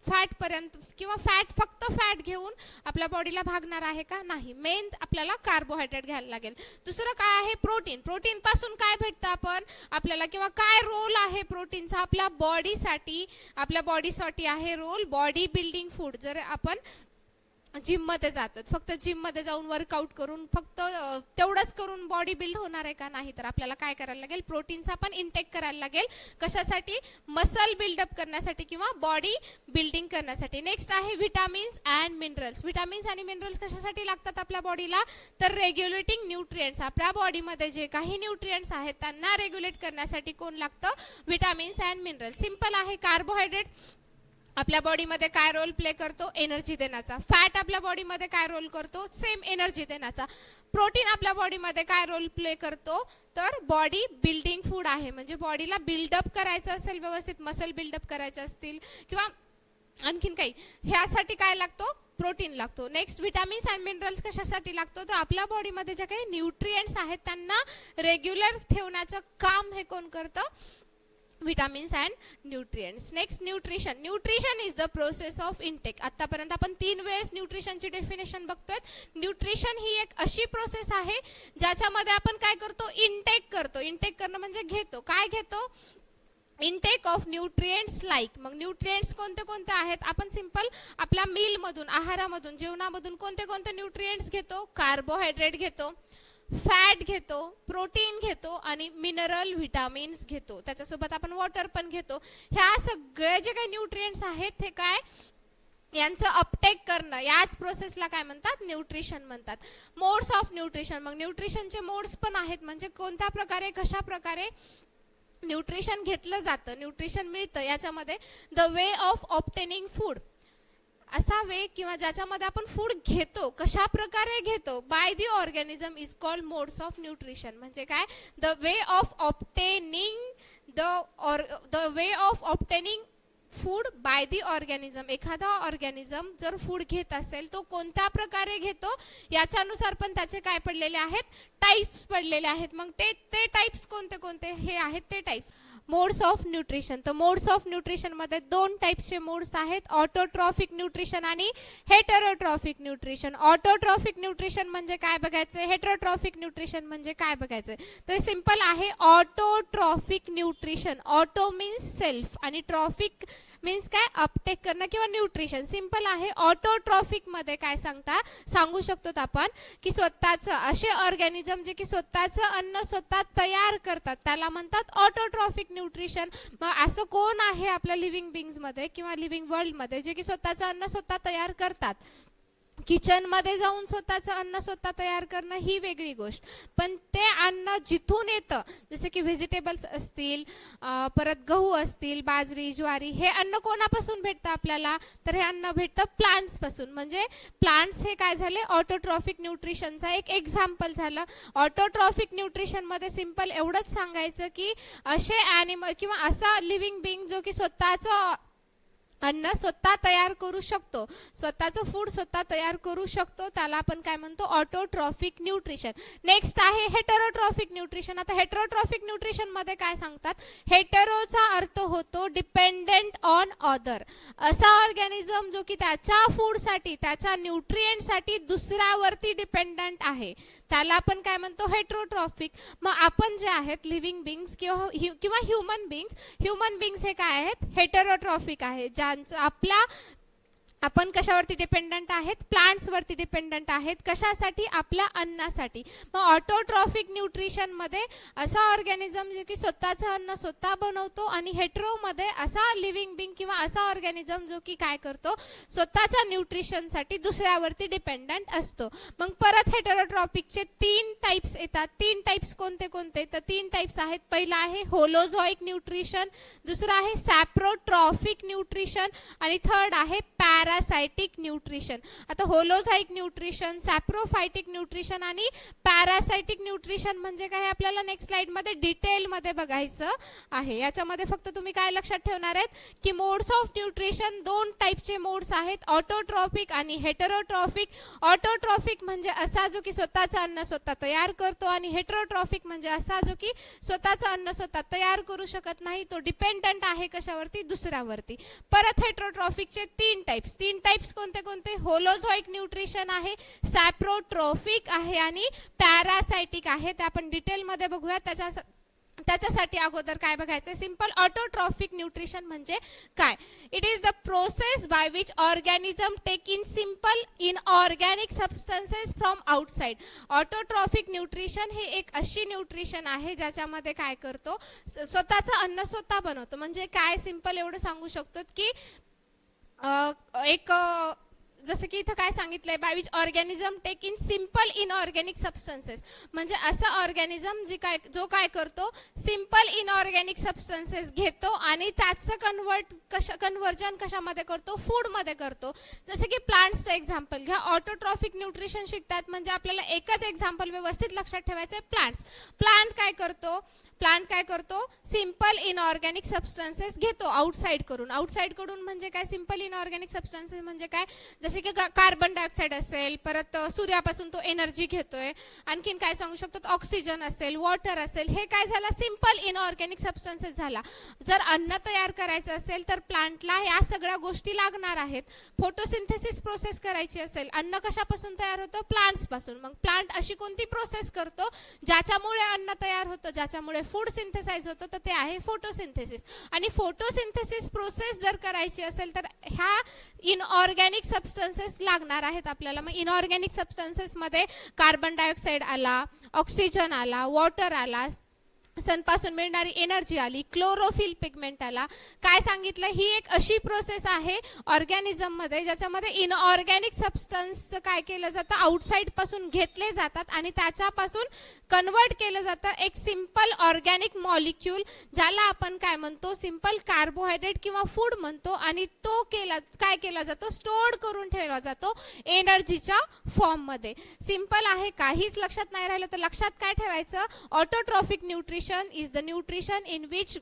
फॅट पर्यंत किंवा फक्त फॅट घेऊन आपल्या बॉडीला भागणार आहे का? नाही. मेन आपल्याला कार्बोहायड्रेट घ्यायला लागेल. दुसरं काय आहे? प्रोटीन. प्रोटीन पासून काय भेटतं आपण आपल्याला? किंवा काय रोल आहे प्रोटीनचा आपल्या बॉडीसाठी? आपल्या बॉडीसाठी आहे रोल बॉडी बिल्डिंग फूड. जर आपण जिममध्ये जातात, फक्त जिममध्ये जाऊन वर्कआउट करून फक्त तेवढंच करून बॉडी बिल्ड होणार आहे का? नाही. तर आपल्याला काय करायला लागेल? प्रोटीनचा पण इंटेक करायला लागेल. कशासाठी? मसल बिल्डअप करण्यासाठी किंवा बॉडी बिल्डिंग करण्यासाठी. नेक्स्ट आहे विटामिन्स अँड मिनरल्स. विटामिन्स आणि मिनरल्स कशासाठी लागतात आपल्या बॉडीला? तर रेग्युलेटिंग न्यूट्रिएंट्स. आपल्या बॉडीमध्ये जे काही न्यूट्रिएंट्स आहेत त्यांना रेग्युलेट करण्यासाठी कोण लागतं? Vitamins and minerals. सिंपल आहे. कार्बोहायड्रेट आपल्या बॉडीमध्ये काय रोल प्ले करतो? एनर्जी देण्याचा. फॅट आपल्या बॉडीमध्ये काय रोल करतो? सेम, एनर्जी देण्याचा. प्रोटीन आपल्या बॉडीमध्ये काय रोल प्ले करतो? तर बॉडी बिल्डिंग फूड आहे. म्हणजे बॉडीला बिल्डअप करायचं असेल, व्यवस्थित मसल बिल्डअप करायचे असतील किंवा आणखीन काही, ह्यासाठी काय लागतो? प्रोटीन लागतो. नेक्स्ट विटामिन्स अँड मिनरल्स कशासाठी लागतो? तर आपल्या बॉडीमध्ये जे काही न्यूट्रिएंट्स आहेत त्यांना रेग्युलर ठेवण्याचं काम हे कोण करतं? Vitamins and nutrients. Next nutrition. Nutrition is the process of intake. आतापर्यंत आपण 3 वेळेस न्यूट्रिशनची डेफिनेशन बघतोय. न्यूट्रिशन ही एक अशी प्रोसेस आहे ज्याच्यामध्ये आपण काय करतो? इनटेक करतो. इनटेक करणं म्हणजे घेतो. काय घेतो? Intake of nutrients like. मग न्यूट्रिएंट्स कोणते कोणते आहेत? आपण सिंपल आपल्या मीलमधून, आहारामधून, जेवणामधून कोणते कोणते न्यूट्रिएंट्स घेतो? कार्बोहायड्रेट घेतो, फॅट घेतो, प्रोटीन घेतो आणि मिनरल, विटामिन्स घेतो. त्याच्यासोबत आपण वॉटर पण घेतो. ह्या सगळे जे काही न्यूट्रिएंट्स आहेत हे काय? यांचं अपटेक करणं, याच प्रोसेसला काय म्हणतात? न्यूट्रिशन म्हणतात. Modes of nutrition. मग न्यूट्रिशनचे मोड्स पण आहेत, म्हणजे कोणत्या प्रकारे, कशा प्रकारे न्यूट्रिशन घेतलं जातं, न्यूट्रिशन मिळतं. याच्यामध्ये the way of obtaining food. असा वे किंवा ज्याच्यामध्ये आपण फूड घेतो, कशा प्रकारे घेतो, by the organism is called modes of nutrition. म्हणजे काय, the way of obtaining the way of obtaining food by the organism. एखादा ऑर्गॅनिझम जर फूड घेत असेल तो कोणत्या प्रकारे घेतो याच्यानुसार पण त्याचे काय पडलेले आहेत, टाइप्स पडलेले आहेत. मग ते टाइप्स कोणते कोणते हे आहेत ते टाइप्स. Modes of nutrition. तर मोड्स ऑफ न्यूट्रिशन मध्ये दोन टाइप्सचे मोड्स आहेत, ऑटोट्रॉफिक न्यूट्रिशन आणि हेटेरोट्रॉफिक न्यूट्रिशन. ऑटोट्रॉफिक न्यूट्रिशन म्हणजे काय बघायचं, हेटेरोट्रॉफिक न्यूट्रिशन म्हणजे काय बघायचं. तर सिंपल आहे. Autotrophic nutrition, auto means self आणि ट्रॉफिक मीन्स काय, अपटेक करणं किंवा न्यूट्रिशन. सिंपल आहे. ऑटोट्रॉफिक मध्ये काय सांगू शकतो आपण की स्वतःचं असे ऑर्गॅनिझम जे की स्वतःचं अन्न स्वतः तयार करतात त्याला म्हणतात ऑटोट्रॉफिक न्यूट्रिशन. मग असं कोण आहे आपल्या लिव्हिंग बिंग्स मध्ये किंवा लिव्हिंग वर्ल्ड मध्ये जे की स्वतःचं अन्न स्वतः तयार करतात. किचन मध्ये जाऊन स्वतःचं अन्न स्वतः तयार करणं ही वेगळी गोष्ट, पण ते अन्न जिथून येतं जसे की व्हेजिटेबल्स असतील, परत गहू असतील, बाजरी, ज्वारी, हे अन्न कोणापासून भेटतं आपल्याला, तर हे अन्न भेटतं प्लांट्स पासून. म्हणजे प्लांट्स हे काय झाले, ऑटोट्रॉफिक न्यूट्रिशनचा एक एक्झाम्पल झालं. ऑटोट्रॉफिक न्यूट्रिशन मध्ये सिंपल एवढंच सांगायचं की असे ॲनिमल किंवा असा लिव्हिंग बिंग जो की स्वतःचं अन्न स्वतः तयार करू शकतो, स्वतःचं फूड स्वतः तयार करू शकतो, त्याला आपण काय म्हणतो, ऑटोट्रॉफिक न्यूट्रिशन. नेक्स्ट आहे हेटेरोट्रॉफिक न्यूट्रिशन. आता हेटेरोट्रॉफिक न्यूट्रिशन मध्ये काय सांगतात, हेटेरोचा अर्थ होतो डिपेंडेंट ऑन अदर. असा ऑर्गॅनिझम जो की त्याच्या फूडसाठी, त्याच्या न्यूट्रिएंटसाठी दुसऱ्यावरती डिपेंडंट आहे, त्याला आपण काय म्हणतो, हेटेरोट्रॉफिक. मग आपण जे आहेत लिव्हिंग बिंग्स किंवा ह्युमन बिंग्स हे काय आहेत, हेटेरोट्रॉफिक आहे. आपण कशावरती डिपेंडंट आहेत, प्लांट्स वरती डिपेंडंट आहेत. कशासाठी, आपल्या अन्नासाठी. मग ऑटोट्रॉफिक न्यूट्रिशन मध्ये असा ऑर्गॅनिझम जे की स्वतःचं अन्न स्वतः बनवतो आणि हेटेरो मध्ये असा लिव्हिंग बिंग किंवा असा ऑर्गॅनिझम जो की काय करतो, स्वतःच्या न्यूट्रिशनसाठी दुसऱ्यावरती डिपेंडंट असतो. मग परत हेटेरोट्रॉफिकचे 3 टाइप्स येतात. 3 टाइप्स कोणते कोणते, तर 3 टाइप्स आहेत. पहिला आहे होलोझॉइक न्यूट्रिशन, दुसरा आहे सॅप्रोट्रॉफिक न्यूट्रिशन आणि थर्ड आहे पॅरासाइटिक न्यूट्रिशन. आता होलोझाइक न्यूट्रिशन, सॅप्रोफायटिक न्यूट्रिशन आणि पॅरासाइटिक न्यूट्रिशन म्हणजे काय, आपल्याला नेक्स्ट स्लाइड मध्ये डिटेल मध्ये बघायचं आहे. याच्यामध्ये फक्त तुम्ही काय लक्षात ठेवणार आहेत की मोड्स ऑफ न्यूट्रिशन 2 टाइपचे मोड्स आहेत, ऑटोट्रॉफिक आणि हेटेरोट्रॉफिक. ऑटोट्रॉफिक म्हणजे असा जो की स्वतःचं अन्न स्वतः तयार करतो आणि हेटेरोट्रॉफिक म्हणजे असा जो की स्वतःचं अन्न स्वतः तयार करू शकत नाही, तो डिपेंडंट आहे कशावरती, दुसऱ्यावरती. परत हेटेरोट्रॉफिकचे 3 टाइप्स कोणते कोणते, होलोझॉइक न्यूट्रिशन आहे, सॅप्रोट्रॉफिक आहे आणि पॅरासाइटिक आहे. ते आपण डिटेल मध्ये बघूया. त्याच्यासाठी अगोदर काय बघायचं, सिंपल ऑटोट्रॉफिक न्यूट्रिशन म्हणजे काय. It is the process by which organism take in simple inorganic substances from outside. Autotrophic nutrition हे एक अशी न्यूट्रिशन आहे ज्याच्यामध्ये काय करतो, स्वतःचं अन्न स्वतः बनवतो. म्हणजे काय, सिंपल एवढं सांगू शकतो की जसं की इथं काय सांगितलंय, by which organism take in simple inorganic substances. म्हणजे असा ऑर्गॅनिझम जो काय करतो, सिंपल इनऑर्गॅनिक सबस्टन्सेस घेतो आणि त्याचं कन्व्हर्जन कशामध्ये करतो, फूड मध्ये करतो. जसं की प्लांट्सचं एक्झाम्पल घ्या. ऑटोट्रॉफिक न्यूट्रिशन शिकतात म्हणजे आपल्याला एकच एक्झाम्पल व्यवस्थित लक्षात ठेवायचं आहे, प्लांट काय करतो, सिंपल इनऑर्गॅनिक सबस्टन्सेस घेतो आउटसाइड कडून. म्हणजे काय, सिंपल इनऑर्गॅनिक सबस्टन्सेस म्हणजे काय, जसे की कार्बन डायऑक्साइड असेल, परत सूर्यापासून तो एनर्जी घेतोय, आणखीन काय सांगू शकतो, ऑक्सिजन असेल, वॉटर असेल, हे काय झालं, सिंपल इनऑर्गॅनिक सबस्टन्सेस झाला. जर अन्न तयार करायचं असेल तर प्लांटला या सगळ्या गोष्टी लागणार आहेत. फोटोसिंथेसिस प्रोसेस करायची असेल, अन्न कशापासून तयार होतं, प्लांट्स पासून. मग प्लांट अशी कोणती प्रोसेस करतो ज्याच्यामुळे अन्न तयार होतं, ज्याच्यामुळे फूड सिंथेसाइज होतं, तर ते आहे फोटोसिंथेसिस. आणि फोटोसिंथेसिस प्रोसेस जर करायची असेल तर ह्या इनऑर्गॅनिक सबस्टन्सेस लागणार आहेत आपल्याला. मग इनऑर्गॅनिक सबस्टन्सेस मध्ये कार्बन डायऑक्साइड आला, ऑक्सिजन आला, वॉटर आला, सनपासून मिळणारी एनर्जी आली, क्लोरोफिल पिगमेंट आला. काय सांगितलं, ही एक अशी प्रोसेस आहे ऑर्गॅनिझममध्ये ज्याच्यामध्ये इनऑर्गॅनिक सबस्टन्स काय केलं जातं, आउटसाइड पासून घेतले जातात आणि त्याच्यापासून कन्वर्ट केलं जातं एक सिंपल ऑर्गॅनिक मॉलिक्यूल, ज्याला आपण काय म्हणतो, सिंपल कार्बोहायड्रेट किंवा फूड म्हणतो. आणि तो काय केला जातो, स्टोअर्ड करून ठेवला जातो एनर्जीच्या फॉर्ममध्ये. सिंपल आहे, काहीच लक्षात नाही राहिलं तर लक्षात काय ठेवायचं, autotrophic nutrition is the nutrition in which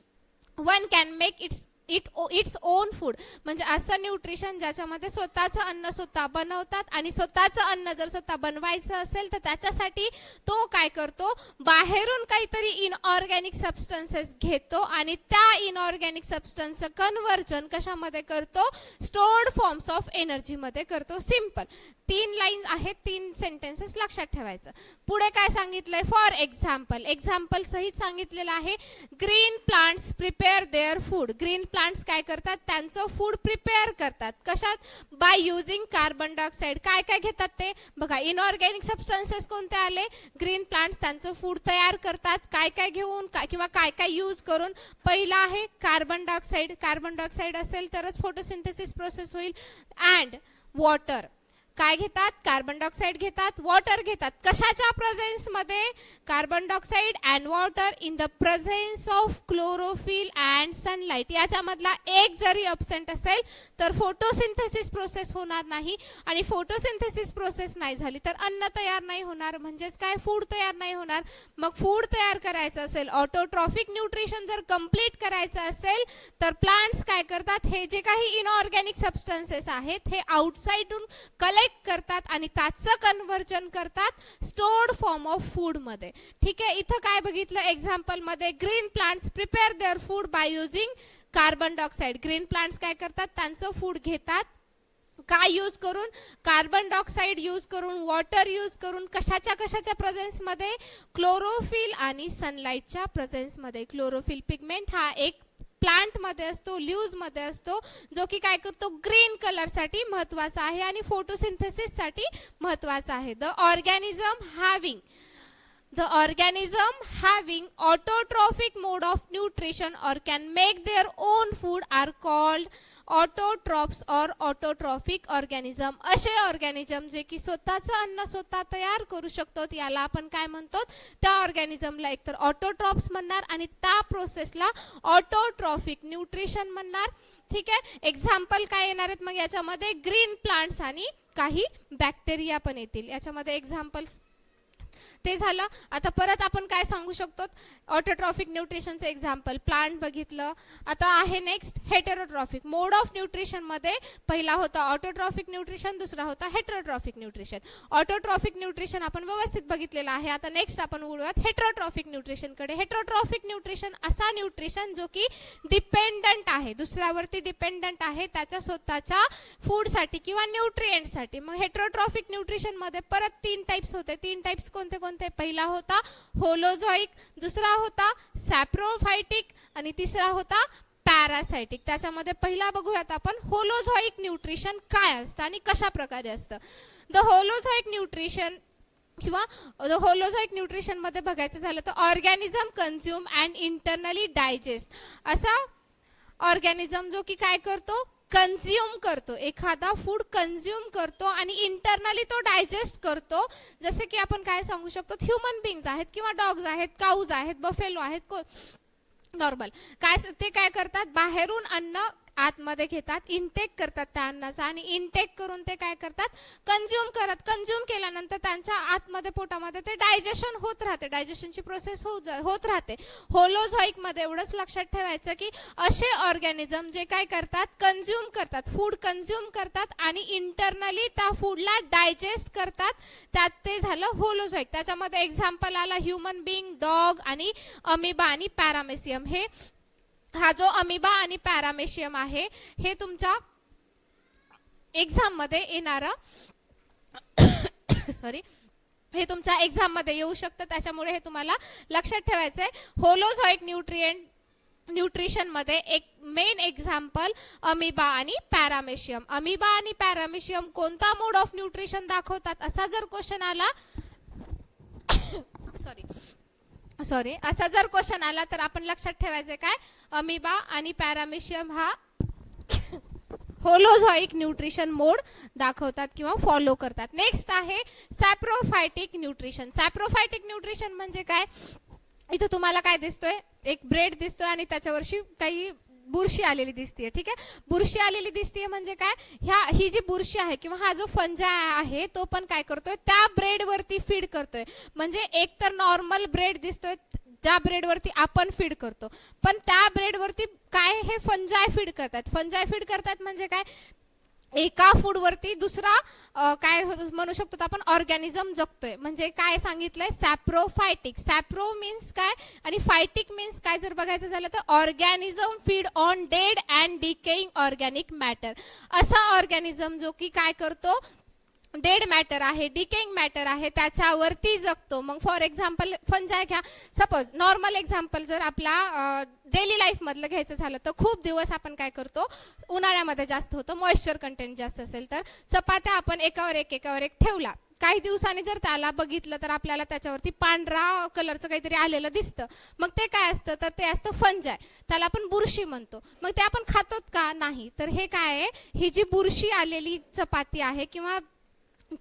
one can make its own food. म्हणजे असं न्यूट्रिशन ज्याच्यामध्ये स्वतःचं अन्न स्वतः बनवतात आणि स्वतःचं अन्न जर स्वतः बनवायचं असेल तर त्याच्यासाठी तो काय करतो, बाहेरून काहीतरी इनऑर्गॅनिक सबस्टन्सेस घेतो आणि त्या इनऑर्गॅनिक सबस्टन्सचं कन्व्हर्जन कशामध्ये करतो, स्टोर्ड फॉर्म्स ऑफ एनर्जीमध्ये करतो. सिंपल 3 लाईन आहेत, 3 सेंटेन्सेस लक्षात ठेवायचं. पुढे काय सांगितलंय, फॉर एक्झाम्पल सहित सांगितलेलं आहे. Green plants prepare their food. Green plants काय करतात, त्यांचं फूड प्रिपेअर करतात. कशात, बाय युजिंग कार्बन डायऑक्साईड. काय काय घेतात ते बघा, इनऑर्गॅनिक सबस्टन्सेस कोणते आले, ग्रीन प्लांट्स त्यांचं फूड तयार करतात. काय काय घेऊन किंवा काय काय यूज करून. पहिला आहे कार्बन डायऑक्साईड. कार्बन डायऑक्साईड असेल तरच फोटोसिंथेसिस प्रोसेस होईल. And water. काय घेतात, कार्बन डायऑक्साईड घेतात, वॉटर घेतात. कशाच्या प्रेझेन्स मध्ये, carbon dioxide and water in the presence of chlorophyll and sunlight. याच्यामधला एक जरी अब्सेंट असेल तर फोटोसिंथेसिस प्रोसेस होणार नाही. आणि फोटोसिंथेसिस प्रोसेस नाही झाली तर अन्न तयार नाही होणार, म्हणजेच काय, फूड तयार नाही होणार. मग फूड तयार करायचं असेल, ऑटोट्रॉफिक न्यूट्रिशन जर कंप्लीट करायचं असेल तर प्लांट्स काय करतात, हे जे काही इनऑर्गॅनिक सबस्टन्सेस आहेत हे आउटसाइडून कलेक्ट करतात आणि त्याचं कन्व्हर्जन करतात स्टोर्ड फॉर्म ऑफ फूड मध्ये. ठीक आहे, इथं काय बघितलं एक्झाम्पल मध्ये, green plants prepare their food by using carbon dioxide. Green plants काय करतात, त्यांचं फूड घेतात काय यूज करून, कार्बन डायऑक्साईड यूज करून, वॉटर यूज करून. कशाच्या प्रेझेन्स मध्ये, क्लोरोफिल आणि सनलाइटच्या प्रेझेन्स मध्ये. क्लोरोफिल पिगमेंट हा एक प्लांट मध्ये असतो, लीव्ज मध्ये असतो, जो की काय करतो, ग्रीन कलर साठी महत्वाचा आहे आणि फोटोसिंथेसिस साठी महत्वाचा आहे. The organism having autotrophic mode of nutrition or can make their own food are called autotrophs or autotrophic organism. असे ऑर्गॅनिझम जे की स्वतःचं अन्न स्वतः तयार करू शकतो याला आपण काय म्हणतो, त्या ऑर्गॅनिझमला एकतर ऑटोट्रॉप्स म्हणणार आणि त्या प्रोसेसला ऑटोट्रॉफिक न्यूट्रिशन म्हणणार. ठीक आहे, एक्झाम्पल काय येणार आहेत मग याच्यामध्ये, ग्रीन प्लांट्स आणि काही बॅक्टेरिया पण येतील याच्यामध्ये एक्झाम्पल्स. ते झालं. आता परत आपण काय सांगू शकतो, ऑटोट्रॉफिक न्यूट्रिशनचं एक्झाम्पल प्लांट बघितलं. आता आहे next heterotrophic. Mode of nutrition मध्ये पहिला होता ऑटोट्रॉफिक न्यूट्रिशन, दुसरा होता हेटेरोट्रॉफिक न्यूट्रिशन. ऑटोट्रॉफिक न्यूट्रिशन आपण व्यवस्थित बघितलेलं आहे. आता नेक्स्ट आपण वळूयात हेटेरोट्रॉफिक न्यूट्रिशन कडे. हेटेरोट्रॉफिक न्यूट्रिशन असा न्यूट्रिशन जो की डिपेंडंट आहे, दुसऱ्यावरती डिपेंडंट आहे त्याच्या स्वतःच्या फूडसाठी किंवा न्यूट्रिएंटसाठी. मग हेटेरोट्रॉफिक न्यूट्रिशन मध्ये परत 3 टाइप्स होते. 3 टाइप्स कोणते कोणते, पहिला होता होलोझोइक, दुसरा होता सॅप्रोफायटिक आणि तिसरा होता पॅरासाइटिक. त्याच्यामध्ये पहिला बघूयात आपण होलोझोइक न्यूट्रिशन काय असतं आणि कशा प्रकारे असतं. द होलोझोइक न्यूट्रिशन किंवा होलोझोइक न्यूट्रिशन मध्ये बघायचं झालं तर organism consume and internally digest. असा ऑर्गॅनिझम जो की काय करतो, कंझ्युम करतो, एखादा फूड कंझ्युम करतो आणि इंटरनली तो डायजेस्ट करतो. जसे की आपण काय सांगू शकतो, ह्यूमन बीइंग्स आहेत किंवा डॉग्स आहेत, काऊज आहेत, बफेलो आहेत, नॉर्मल काय ते काय करतात, बाहेरून अन्न आतमध्ये घेतात, इनटेक करतात त्या अन्नाचा आणि इनटेक करून ते काय करतात, कंझ्युम केल्यानंतर त्यांच्या आतमध्ये पोटामध्ये ते डायजेशन होत राहते, डायजेशनची प्रोसेस होत राहते. होलोझोइक मध्ये एवढंच लक्षात ठेवायचं की असे ऑर्गॅनिझम जे काय करतात, कंझ्युम करतात, फूड कंझ्युम करतात आणि इंटरनली त्या फूडला डायजेस्ट करतात, त्यात ते झालं होलोझोइक. त्याच्यामध्ये एक्झाम्पल आला ह्यूमन बीइंग, डॉग आणि अमिबा आणि पॅरामेसियम. हा जो अमिबा आणि पॅरामेशियम आहे हे तुमच्या एक्झाम मध्ये येणारा हे तुमच्या एक्झाम मध्ये येऊ शकतं, त्याच्यामुळे हे तुम्हाला लक्षात ठेवायचं आहे. होलोझोइक न्यूट्रिशन मध्ये एक मेन एक्झाम्पल अमिबा आणि पॅरामेशियम. अमिबा आणि पॅरामेशियम कोणता मोड ऑफ न्यूट्रिशन दाखवतात असा जर क्वेश्चन आला सॉरी, असा जर क्वेश्चन आला तर आपण लक्षात ठेवायचं काय, अमिबा आणि पॅरामेशियम हा होलोझॉइक न्यूट्रिशन मोड दाखवतात किंवा फॉलो करतात. नेक्स्ट आहे सॅप्रोफायटिक न्यूट्रिशन. सॅप्रोफायटिक न्यूट्रिशन म्हणजे काय, इथं तुम्हाला काय दिसतोय, एक ब्रेड दिसतोय आणि त्याच्यावरशी काही बुरशी आलेली दिसते. ठीक आहे, बुरशी आलेली दिसते म्हणजे काय, ही जी बुरशी आहे किंवा हा जो फंजा आहे तो पण काय करतोय, त्या ब्रेड वरती फीड करतोय. म्हणजे एक तर नॉर्मल ब्रेड दिसतोय ज्या ब्रेड वरती आपण फीड करतो, पण त्या ब्रेड वरती काय हे फंजाय फीड करतात. फंजाय फीड करतात म्हणजे काय, एका फूड वरती दुसरा काय म्हणू शकतो आपण ऑर्गॅनिझम जगतोय. म्हणजे काय सांगितलंय, सॅप्रोफायटिक. सॅप्रो मीन्स काय आणि फायटिक मीन्स काय जर बघायचं झालं तर organism feed on dead and decaying organic matter. असा ऑर्गॅनिझम जो की काय करतो, डेड मॅटर आहे, डिकेइंग मॅटर आहे, त्याच्यावरती जगतो. मग फॉर एक्झाम्पल फंजाय घ्या. सपोज नॉर्मल एक्झाम्पल जर आपला डेली लाईफ मधलं घ्यायचं झालं तर खूप दिवस आपण काय करतो, उन्हाळ्यामध्ये जास्त होतं, मॉइश्चर कंटेंट जास्त असेल तर चपात्या आपण एकावर एक ठेवला. काही दिवसांनी जर त्याला बघितलं तर आपल्याला त्याच्यावरती पांढरा कलरचं काहीतरी आलेलं दिसतं. मग ते काय असतं, तर ते असतं फंजाय. त्याला आपण बुरशी म्हणतो. मग ते आपण खातोत का, नाही. तर हे काय आहे, ही जी बुरशी आलेली चपाती आहे किंवा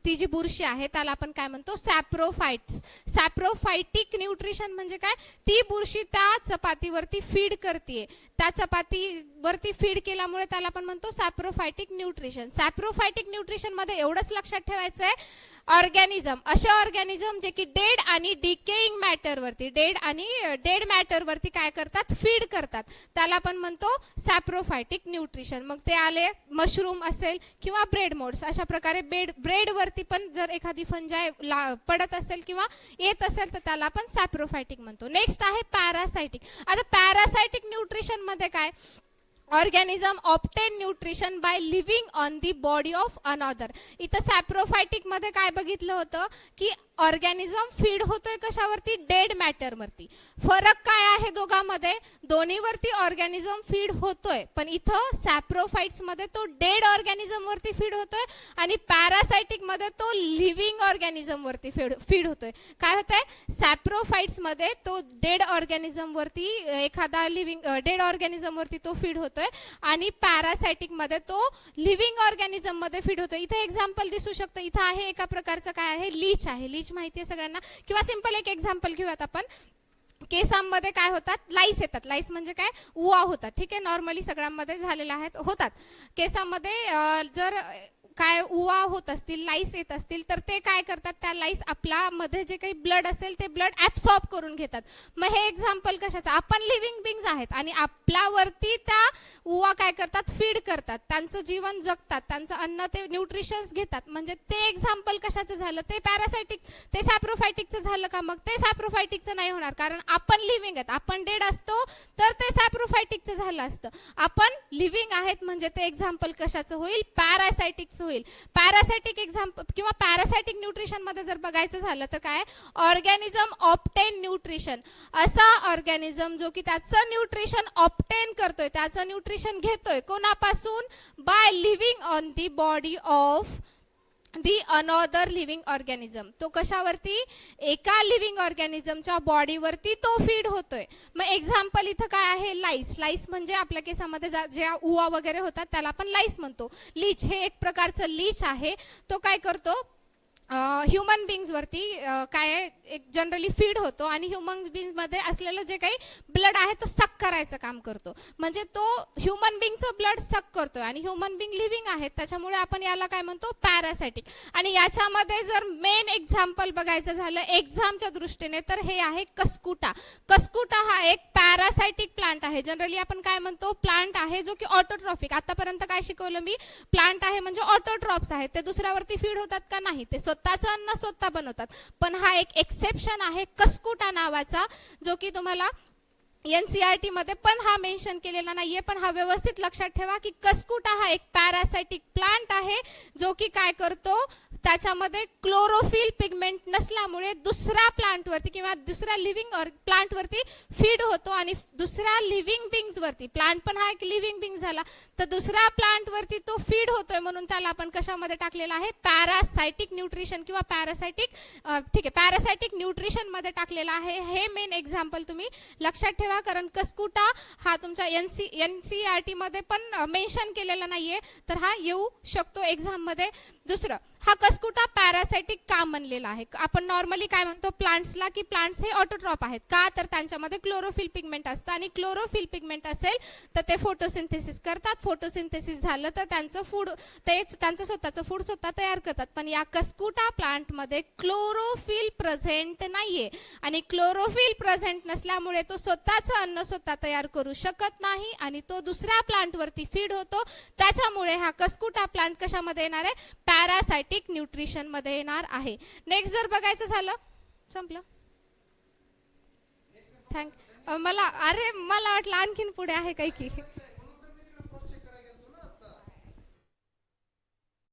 ती जी बुरशी आहे त्याला आपण काय म्हणतो, सॅप्रोफाइट्स. सॅप्रोफायटिक न्यूट्रिशन म्हणजे काय, ती बुरशी त्या चपातीवरती फीड करते. त्या चपातीवरती फीड केल्यामुळे त्याला आपण म्हणतो सॅप्रोफायटिक न्यूट्रिशन. सॅप्रोफायटिक न्यूट्रिशन मध्ये एवढंच लक्षात ठेवायचं आहे, ऑर्गॅनिझम, असे ऑर्गॅनिझम जे की डेड आणि डिकेइंग मॅटरवरती, डेड मॅटरवरती काय करतात, फीड करतात, त्याला आपण म्हणतो सॅप्रोफायटिक न्यूट्रिशन. मग ते आले मशरूम असेल किंवा ब्रेड मोड्स. अशा प्रकारे ब्रेड वरती पण जर एखादी फंजाय पडत असेल किंवा येत असेल तर त्याला आपण सॅप्रोफायटिक म्हणतो. नेक्स्ट आहे पॅरासायटिक. आता पॅरासायटिक न्यूट्रिशन मध्ये काय, organism obtain nutrition by living on the body of another. इथं सॅप्रोफायटिक मध्ये काय बघितलं होतं की ऑर्गॅनिझम फीड होतोय कशावरती, डेड मॅटरवरती. फरक काय आहे दोघांमध्ये, दोन्हीवरती ऑर्गॅनिझम फीड होतोय, पण इथं सॅप्रोफाइट्स मध्ये तो डेड ऑर्गॅनिझम वरती फीड होतोय आणि पॅरासायटिक मध्ये तो लिव्हिंग ऑर्गॅनिझम वरती फीड होतोय. काय होतंय, सॅप्रोफाइट्स मध्ये तो डेड ऑर्गॅनिझम वरती, एखादा डेड ऑर्गॅनिझम वरती तो फीड होतोय आणि पॅरासायटिक मध्ये तो लिव्हिंग ऑर्गॅनिझम मध्ये फीड होतोय. इथे एक्झाम्पल दिसू शकतं. इथं आहे एका प्रकारचं काय आहे, लीच आहे. लीच माहिती आहे सगळ्यांना. किंवा सिंपल एक एक्झाम्पल घेऊयात आपण. केसांमध्ये काय होतात, लाईस येतात. लाईस म्हणजे काय, उवा होतात. ठीक आहे, नॉर्मली सगळ्यांमध्ये झालेल्या आहेत, होतात. केसांमध्ये जर काय उवा होत असतील, लाईस येत असतील तर ते काय करतात, त्या लाईस आपल्या मध्ये जे काही ब्लड असेल ते ब्लड ऍब्सॉर्ब करून घेतात. मग हे एक्झाम्पल कशाचं, आपण लिव्हिंग बिंग्स आहेत आणि आपल्यावरती त्या उवा काय करतात, फीड करतात, त्यांचं जीवन जगतात, त्यांचं अन्न ते न्यूट्रिशन्स घेतात. म्हणजे ते एक्झाम्पल कशाचं झालं, ते पॅरासायटिक, ते सॅप्रोफायटिकचं झालं का, मग ते सॅप्रोफायटिकचं नाही होणार, कारण आपण लिव्हिंग आहेत. आपण डेड असतो तर ते सॅप्रोफायटिकचं झालं असतं. आपण लिव्हिंग आहेत म्हणजे ते एक्झाम्पल कशाचं होईल, पॅरासायटिकचं होईल. पॅरासायटिक एक्झाम्पल किंवा पॅरासायटिक न्यूट्रिशन मध्ये जर बघायचं झालं तर काय, ऑर्गॅनिझम ऑप्टेन न्यूट्रिशन. असा ऑर्गॅनिझम जो की त्याचं न्यूट्रिशन ऑप्टेन करतोय, त्याचं न्यूट्रिशन घेतोय कोणापासून, by living on the body of the another living organism. तो कशावरती, एका लिव्हिंग ऑर्गॅनिझमच्या बॉडीवरती तो फीड होतोय. मग एक्झाम्पल इथं काय आहे, लाईस. लाईस म्हणजे आपल्या केसामध्ये ज्या उवा वगैरे होतात त्याला आपण लाईस म्हणतो. लीच हे एक प्रकारचं लीच आहे. तो काय करतो, ह्युमन बिंग्स वरती काय एक जनरली फीड होतो आणि ह्युमन बिंग्स मध्ये असलेलं जे काही ब्लड आहे तो सक करायचं काम करतो. म्हणजे तो ह्युमन बिंगचं ब्लड सक करतो आणि ह्युमन बिंग लिव्हिंग आहेत, त्याच्यामुळे आपण याला काय म्हणतो, पॅरासायटिक. आणि याच्यामध्ये जर मेन एक्झाम्पल बघायचं झालं एक्झामच्या दृष्टीने तर हे आहे कस्कुटा. कस्कुटा हा एक पॅरासायटिक प्लांट आहे. जनरली आपण काय म्हणतो, प्लांट आहे जो की ऑटोट्रॉफिक. आतापर्यंत काय शिकवलं मी, प्लांट आहे म्हणजे ऑटोट्रॉप्स आहेत, ते दुसऱ्यावरती फीड होतात का, नाही, ते स्वतःचं अन्न स्वतः बनवतात. पण हा एक एक्सेप्शन आहे कस्कुटा नावाचा, जो की तुम्हाला NCERT मध्ये पण हा मेन्शन केलेला नाहीये, पण हा व्यवस्थित लक्षात ठेवा की कस्कुटा हा एक पॅरासाइटिक प्लांट आहे, जो की काय करतो, त्याच्यामध्ये क्लोरोफिल पिगमेंट नसल्यामुळे दुसऱ्या प्लांटवरती किंवा दुसऱ्या लिव्हिंग प्लांटवरती फीड होतो आणि दुसऱ्या लिव्हिंग बिंग्स वरती, प्लांट पण हा एक लिव्हिंग बिंग झाला, तर दुसऱ्या प्लांटवरती तो फीड होतोय, म्हणून त्याला आपण कशामध्ये टाकलेला आहे, पॅरासाइटिक न्यूट्रिशन किंवा पॅरासाइटिक, ठीक आहे, पॅरासाइटिक न्यूट्रिशन मध्ये टाकलेला आहे. हे मेन एक्झाम्पल तुम्ही लक्षात ठेवा, कारण कस्कुटा हा तुमच्या NCERT मध्ये पण मेन्शन केलेला नाहीये, तर हा येऊ शकतो एक्झाम मध्ये. दुसरं, हा कस्कुटा पॅरासाइटिक का म्हणलेला आहे? आपण नॉर्मली काय म्हणतो प्लांट्सला, की प्लांट्स हे ऑटोट्रॉप आहेत का, तर त्यांच्यामध्ये क्लोरोफिल पिगमेंट असतं, आणि क्लोरोफिल पिगमेंट असेल तर ते फोटोसिंथेसिस करतात, फोटोसिंथेसिस झालं तर त्यांचं फूड, ते त्यांचं स्वतःचं फूड स्वतः तयार करतात. पण या कस्कुटा प्लांटमध्ये क्लोरोफिल प्रेझेंट नाहीये, आणि क्लोरोफिल प्रेझेंट नसल्यामुळे तो स्वतःचं अन्न स्वतः तयार करू शकत नाही, आणि तो दुसऱ्या प्लांटवरती फीड होतो. त्याच्यामुळे हा कस्कुटा प्लांट कशामध्ये येणार आहे, पॅरासाइटिक न्यूट्रिशन मध्ये येणार आहे. नेक्स्ट जर बघायचं झालं, संपलं. मला वाटलं आणखीन पुढे आहे काही की